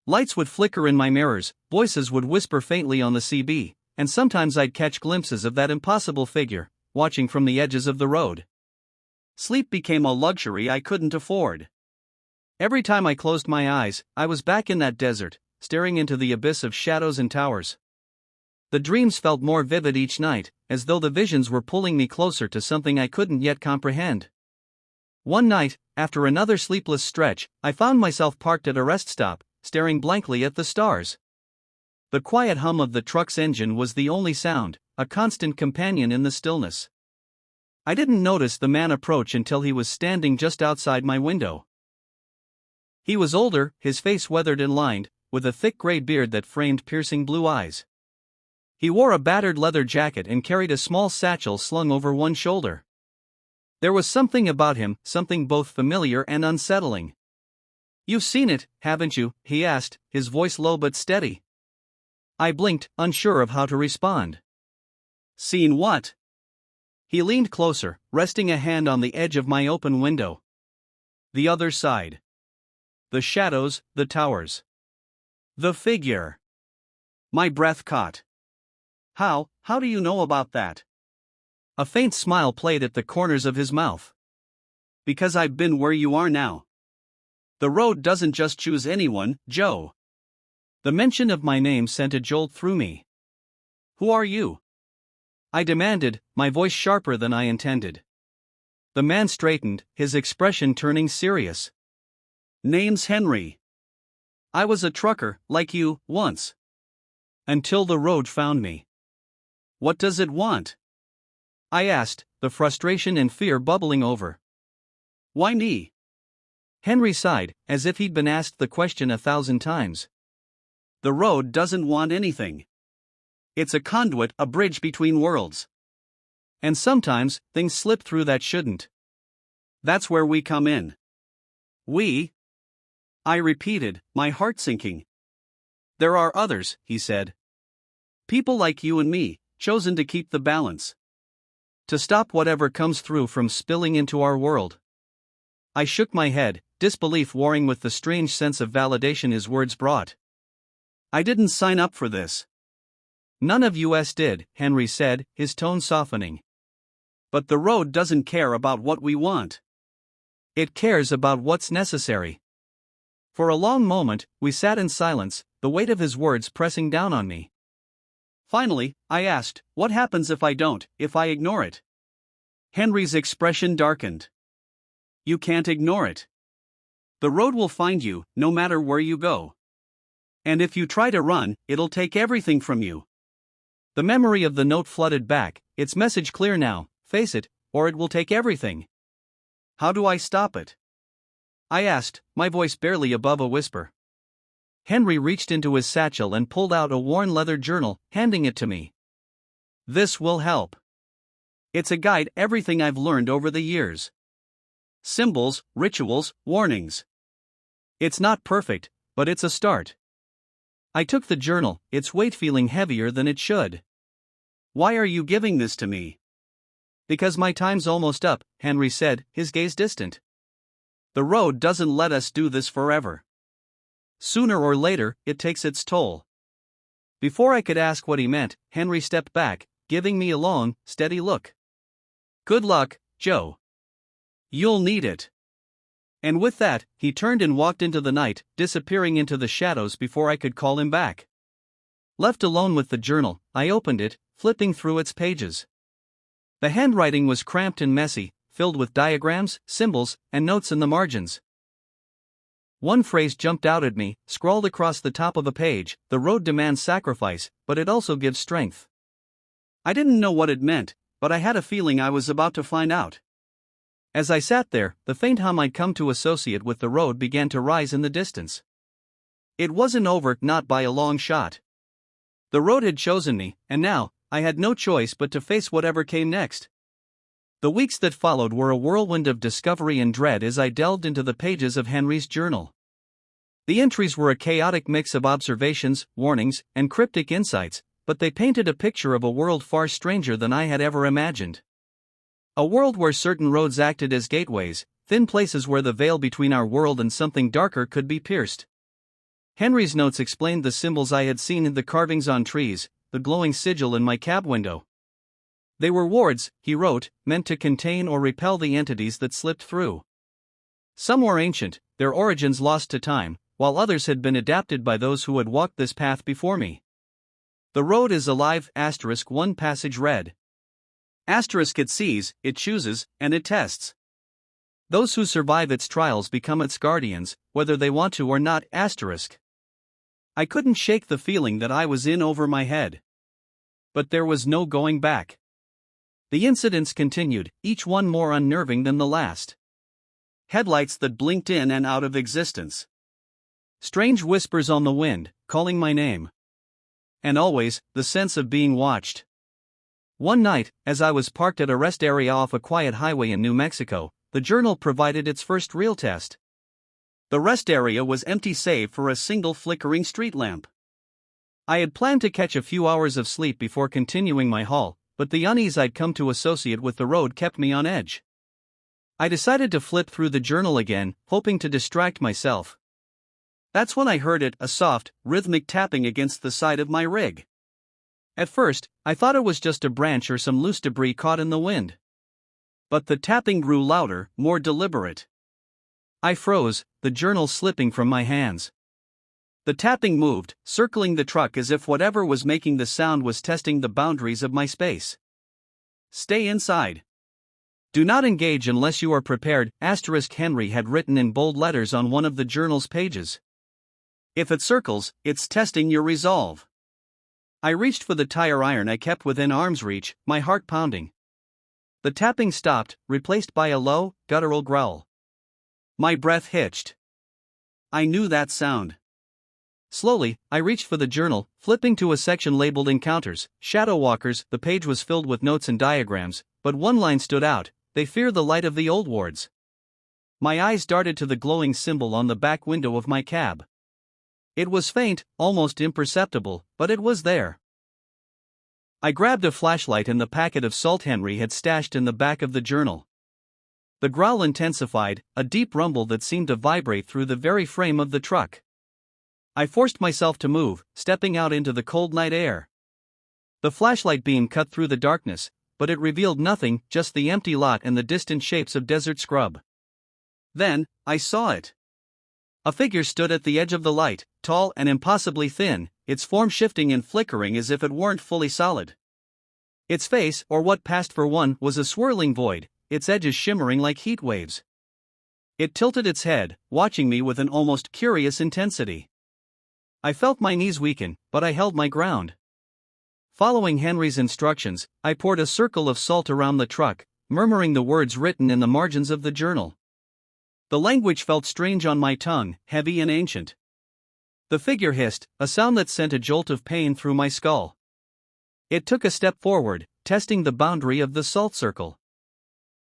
Lights would flicker in my mirrors, voices would whisper faintly on the CB, and sometimes I'd catch glimpses of that impossible figure, watching from the edges of the road. Sleep became a luxury I couldn't afford. Every time I closed my eyes, I was back in that desert, staring into the abyss of shadows and towers. The dreams felt more vivid each night, as though the visions were pulling me closer to something I couldn't yet comprehend. One night, after another sleepless stretch, I found myself parked at a rest stop, staring blankly at the stars. The quiet hum of the truck's engine was the only sound, a constant companion in the stillness. I didn't notice the man approach until he was standing just outside my window. He was older, his face weathered and lined, with a thick gray beard that framed piercing blue eyes. He wore a battered leather jacket and carried a small satchel slung over one shoulder. There was something about him, something both familiar and unsettling. "You've seen it, haven't you?" he asked, his voice low but steady. I blinked, unsure of how to respond. "Seen what?" He leaned closer, resting a hand on the edge of my open window. "The other side. The shadows, the towers. The figure." My breath caught. How do you know about that?" A faint smile played at the corners of his mouth. "Because I've been where you are now. The road doesn't just choose anyone, Joe." The mention of my name sent a jolt through me. "Who are you?" I demanded, my voice sharper than I intended. The man straightened, his expression turning serious. "Name's Henry. I was a trucker, like you, once. Until the road found me." "What does it want?" I asked, the frustration and fear bubbling over. "Why me?" Henry sighed, as if he'd been asked the question 1,000 times. "The road doesn't want anything. It's a conduit, a bridge between worlds. And sometimes, things slip through that shouldn't. That's where we come in." "We?" I repeated, my heart sinking. "There are others," he said. "People like you and me, chosen to keep the balance. To stop whatever comes through from spilling into our world." I shook my head, disbelief warring with the strange sense of validation his words brought. "I didn't sign up for this." "None of us did," Henry said, his tone softening. "But the road doesn't care about what we want. It cares about what's necessary." For a long moment, we sat in silence, the weight of his words pressing down on me. Finally, I asked, "What happens if I don't, if I ignore it?" Henry's expression darkened. "You can't ignore it. The road will find you, no matter where you go. And if you try to run, it'll take everything from you." The memory of the note flooded back, its message clear now: face it, or it will take everything. "How do I stop it?" I asked, my voice barely above a whisper. Henry reached into his satchel and pulled out a worn leather journal, handing it to me. "This will help. It's a guide, everything I've learned over the years. Symbols, rituals, warnings. It's not perfect, but it's a start." I took the journal, its weight feeling heavier than it should. "Why are you giving this to me?" "Because my time's almost up," Henry said, his gaze distant. The road doesn't let us do this forever. Sooner or later, it takes its toll. Before I could ask what he meant, Henry stepped back, giving me a long, steady look. Good luck, Joe. You'll need it. And with that, he turned and walked into the night, disappearing into the shadows before I could call him back. Left alone with the journal, I opened it, flipping through its pages. The handwriting was cramped and messy, filled with diagrams, symbols, and notes in the margins. One phrase jumped out at me, scrawled across the top of a page: "The road demands sacrifice, but it also gives strength." I didn't know what it meant, but I had a feeling I was about to find out. As I sat there, the faint hum I'd come to associate with the road began to rise in the distance. It wasn't over, not by a long shot. The road had chosen me, and now, I had no choice but to face whatever came next. The weeks that followed were a whirlwind of discovery and dread as I delved into the pages of Henry's journal. The entries were a chaotic mix of observations, warnings, and cryptic insights, but they painted a picture of a world far stranger than I had ever imagined. A world where certain roads acted as gateways, thin places where the veil between our world and something darker could be pierced. Henry's notes explained the symbols I had seen in the carvings on trees, the glowing sigil in my cab window. They were wards, he wrote, meant to contain or repel the entities that slipped through. Some were ancient, their origins lost to time, while others had been adapted by those who had walked this path before me. The road is alive, one passage read. It sees, it chooses, and it tests. Those who survive its trials become its guardians, whether they want to or not. I couldn't shake the feeling that I was in over my head. But there was no going back. The incidents continued, each one more unnerving than the last. Headlights that blinked in and out of existence. Strange whispers on the wind, calling my name. And always, the sense of being watched. One night, as I was parked at a rest area off a quiet highway in New Mexico, the journal provided its first real test. The rest area was empty save for a single flickering street lamp. I had planned to catch a few hours of sleep before continuing my haul, but the unease I'd come to associate with the road kept me on edge. I decided to flip through the journal again, hoping to distract myself. That's when I heard it, a soft, rhythmic tapping against the side of my rig. At first, I thought it was just a branch or some loose debris caught in the wind. But the tapping grew louder, more deliberate. I froze, the journal slipping from my hands. The tapping moved, circling the truck as if whatever was making the sound was testing the boundaries of my space. Stay inside. Do not engage unless you are prepared, Henry had written in bold letters on one of the journal's pages. If it circles, it's testing your resolve. I reached for the tire iron I kept within arm's reach, my heart pounding. The tapping stopped, replaced by a low, guttural growl. My breath hitched. I knew that sound. Slowly, I reached for the journal, flipping to a section labeled Encounters, Shadow Walkers. The page was filled with notes and diagrams, but one line stood out: they fear the light of the old wards. My eyes darted to the glowing symbol on the back window of my cab. It was faint, almost imperceptible, but it was there. I grabbed a flashlight and the packet of salt Henry had stashed in the back of the journal. The growl intensified, a deep rumble that seemed to vibrate through the very frame of the truck. I forced myself to move, stepping out into the cold night air. The flashlight beam cut through the darkness, but it revealed nothing, just the empty lot and the distant shapes of desert scrub. Then, I saw it. A figure stood at the edge of the light, tall and impossibly thin, its form shifting and flickering as if it weren't fully solid. Its face, or what passed for one, was a swirling void, its edges shimmering like heat waves. It tilted its head, watching me with an almost curious intensity. I felt my knees weaken, but I held my ground. Following Henry's instructions, I poured a circle of salt around the truck, murmuring the words written in the margins of the journal. The language felt strange on my tongue, heavy and ancient. The figure hissed, a sound that sent a jolt of pain through my skull. It took a step forward, testing the boundary of the salt circle.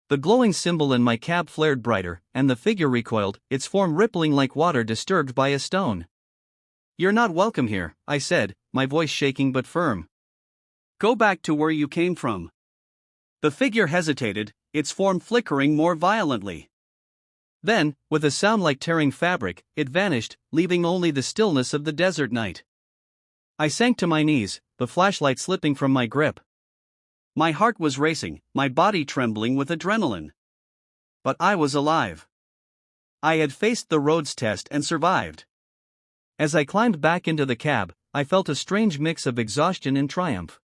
The glowing symbol in my cab flared brighter, and the figure recoiled, its form rippling like water disturbed by a stone. "You're not welcome here," I said, my voice shaking but firm. "Go back to where you came from." The figure hesitated, its form flickering more violently. Then, with a sound like tearing fabric, it vanished, leaving only the stillness of the desert night. I sank to my knees, the flashlight slipping from my grip. My heart was racing, my body trembling with adrenaline. But I was alive. I had faced the road's test and survived. As I climbed back into the cab, I felt a strange mix of exhaustion and triumph.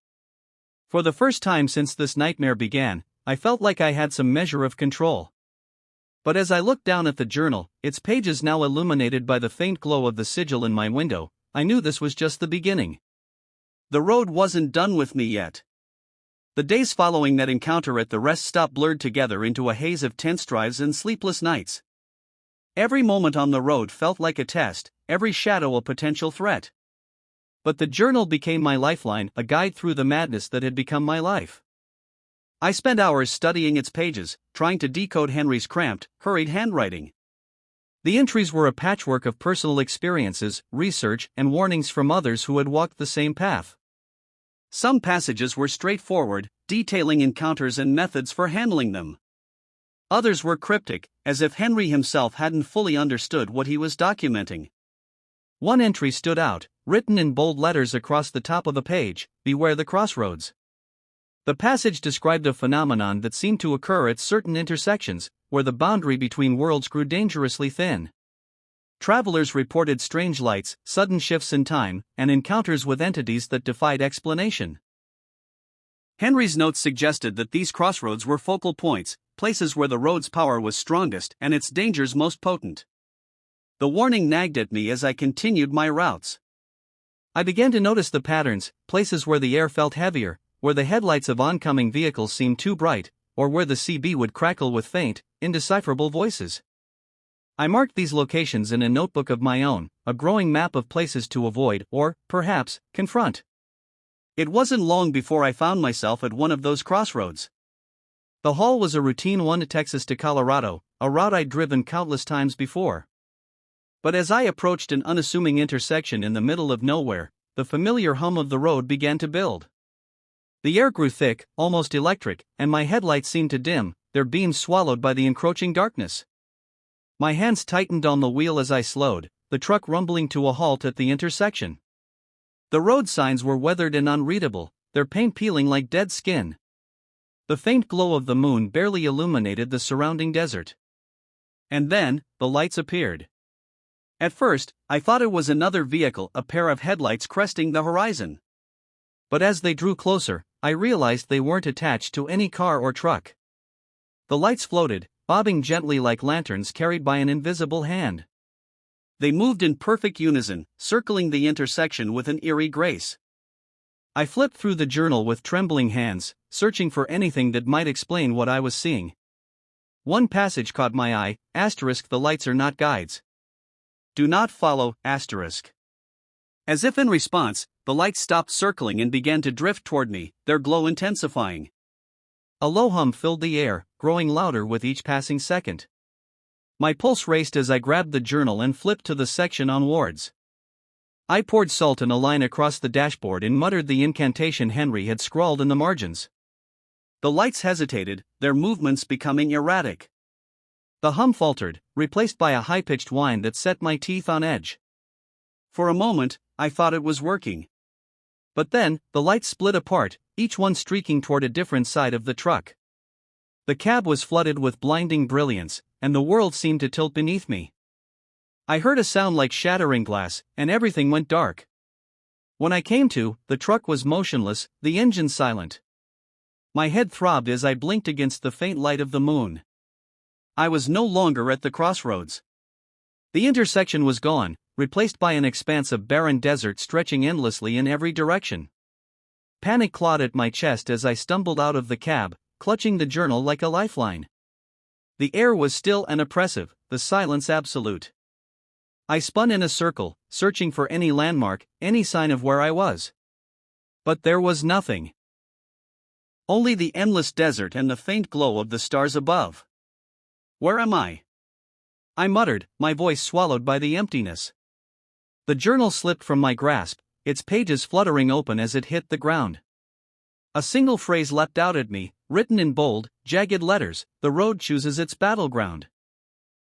For the first time since this nightmare began, I felt like I had some measure of control. But as I looked down at the journal, its pages now illuminated by the faint glow of the sigil in my window, I knew this was just the beginning. The road wasn't done with me yet. The days following that encounter at the rest stop blurred together into a haze of tense drives and sleepless nights. Every moment on the road felt like a test, every shadow a potential threat. But the journal became my lifeline, a guide through the madness that had become my life. I spent hours studying its pages, trying to decode Henry's cramped, hurried handwriting. The entries were a patchwork of personal experiences, research, and warnings from others who had walked the same path. Some passages were straightforward, detailing encounters and methods for handling them. Others were cryptic, as if Henry himself hadn't fully understood what he was documenting. One entry stood out, written in bold letters across the top of the page: "Beware the crossroads." The passage described a phenomenon that seemed to occur at certain intersections, where the boundary between worlds grew dangerously thin. Travelers reported strange lights, sudden shifts in time, and encounters with entities that defied explanation. Henry's notes suggested that these crossroads were focal points, places where the road's power was strongest and its dangers most potent. The warning nagged at me as I continued my routes. I began to notice the patterns, places where the air felt heavier, where the headlights of oncoming vehicles seemed too bright, or where the CB would crackle with faint, indecipherable voices. I marked these locations in a notebook of my own, a growing map of places to avoid or, perhaps, confront. It wasn't long before I found myself at one of those crossroads. The haul was a routine one: Texas to Colorado, a route I'd driven countless times before. But as I approached an unassuming intersection in the middle of nowhere, the familiar hum of the road began to build. The air grew thick, almost electric, and my headlights seemed to dim, their beams swallowed by the encroaching darkness. My hands tightened on the wheel as I slowed, the truck rumbling to a halt at the intersection. The road signs were weathered and unreadable, their paint peeling like dead skin. The faint glow of the moon barely illuminated the surrounding desert. And then, the lights appeared. At first, I thought it was another vehicle, a pair of headlights cresting the horizon. But as they drew closer, I realized they weren't attached to any car or truck. The lights floated, bobbing gently like lanterns carried by an invisible hand. They moved in perfect unison, circling the intersection with an eerie grace. I flipped through the journal with trembling hands, searching for anything that might explain what I was seeing. One passage caught my eye: "The lights are not guides. Do not follow, *." As if in response, the lights stopped circling and began to drift toward me, their glow intensifying. A low hum filled the air, growing louder with each passing second. My pulse raced as I grabbed the journal and flipped to the section on wards. I poured salt in a line across the dashboard and muttered the incantation Henry had scrawled in the margins. The lights hesitated, their movements becoming erratic. The hum faltered, replaced by a high-pitched whine that set my teeth on edge. For a moment, I thought it was working. But then, the lights split apart, each one streaking toward a different side of the truck. The cab was flooded with blinding brilliance, and the world seemed to tilt beneath me. I heard a sound like shattering glass, and everything went dark. When I came to, the truck was motionless, the engine silent. My head throbbed as I blinked against the faint light of the moon. I was no longer at the crossroads. The intersection was gone, replaced by an expanse of barren desert stretching endlessly in every direction. Panic clawed at my chest as I stumbled out of the cab, clutching the journal like a lifeline. The air was still and oppressive, the silence absolute. I spun in a circle, searching for any landmark, any sign of where I was. But there was nothing. Only the endless desert and the faint glow of the stars above. Where am I? I muttered, my voice swallowed by the emptiness. The journal slipped from my grasp, its pages fluttering open as it hit the ground. A single phrase leapt out at me, written in bold, jagged letters: "The road chooses its battleground."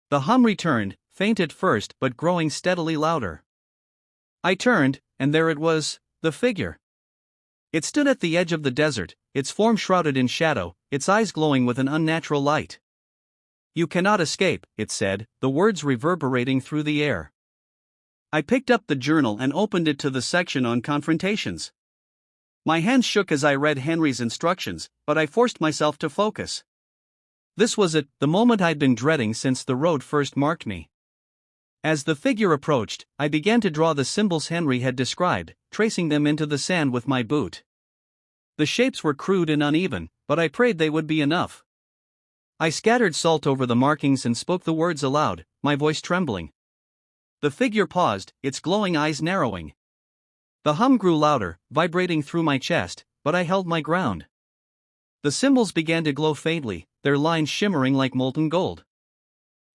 The hum returned, faint at first but growing steadily louder. I turned, and there it was, the figure. It stood at the edge of the desert, its form shrouded in shadow, its eyes glowing with an unnatural light. "You cannot escape," it said, the words reverberating through the air. I picked up the journal and opened it to the section on confrontations. My hands shook as I read Henry's instructions, but I forced myself to focus. This was it, the moment I'd been dreading since the road first marked me. As the figure approached, I began to draw the symbols Henry had described, tracing them into the sand with my boot. The shapes were crude and uneven, but I prayed they would be enough. I scattered salt over the markings and spoke the words aloud, my voice trembling. The figure paused, its glowing eyes narrowing. The hum grew louder, vibrating through my chest, but I held my ground. The symbols began to glow faintly, their lines shimmering like molten gold.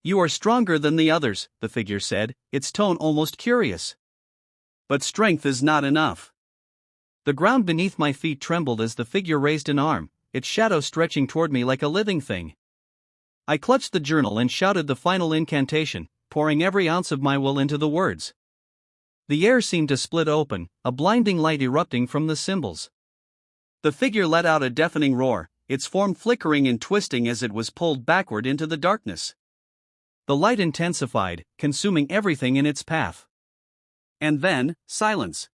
"You are stronger than the others," the figure said, its tone almost curious. "But strength is not enough." The ground beneath my feet trembled as the figure raised an arm, its shadow stretching toward me like a living thing. I clutched the journal and shouted the final incantation, pouring every ounce of my will into the words. The air seemed to split open, a blinding light erupting from the symbols. The figure let out a deafening roar, its form flickering and twisting as it was pulled backward into the darkness. The light intensified, consuming everything in its path. And then, silence.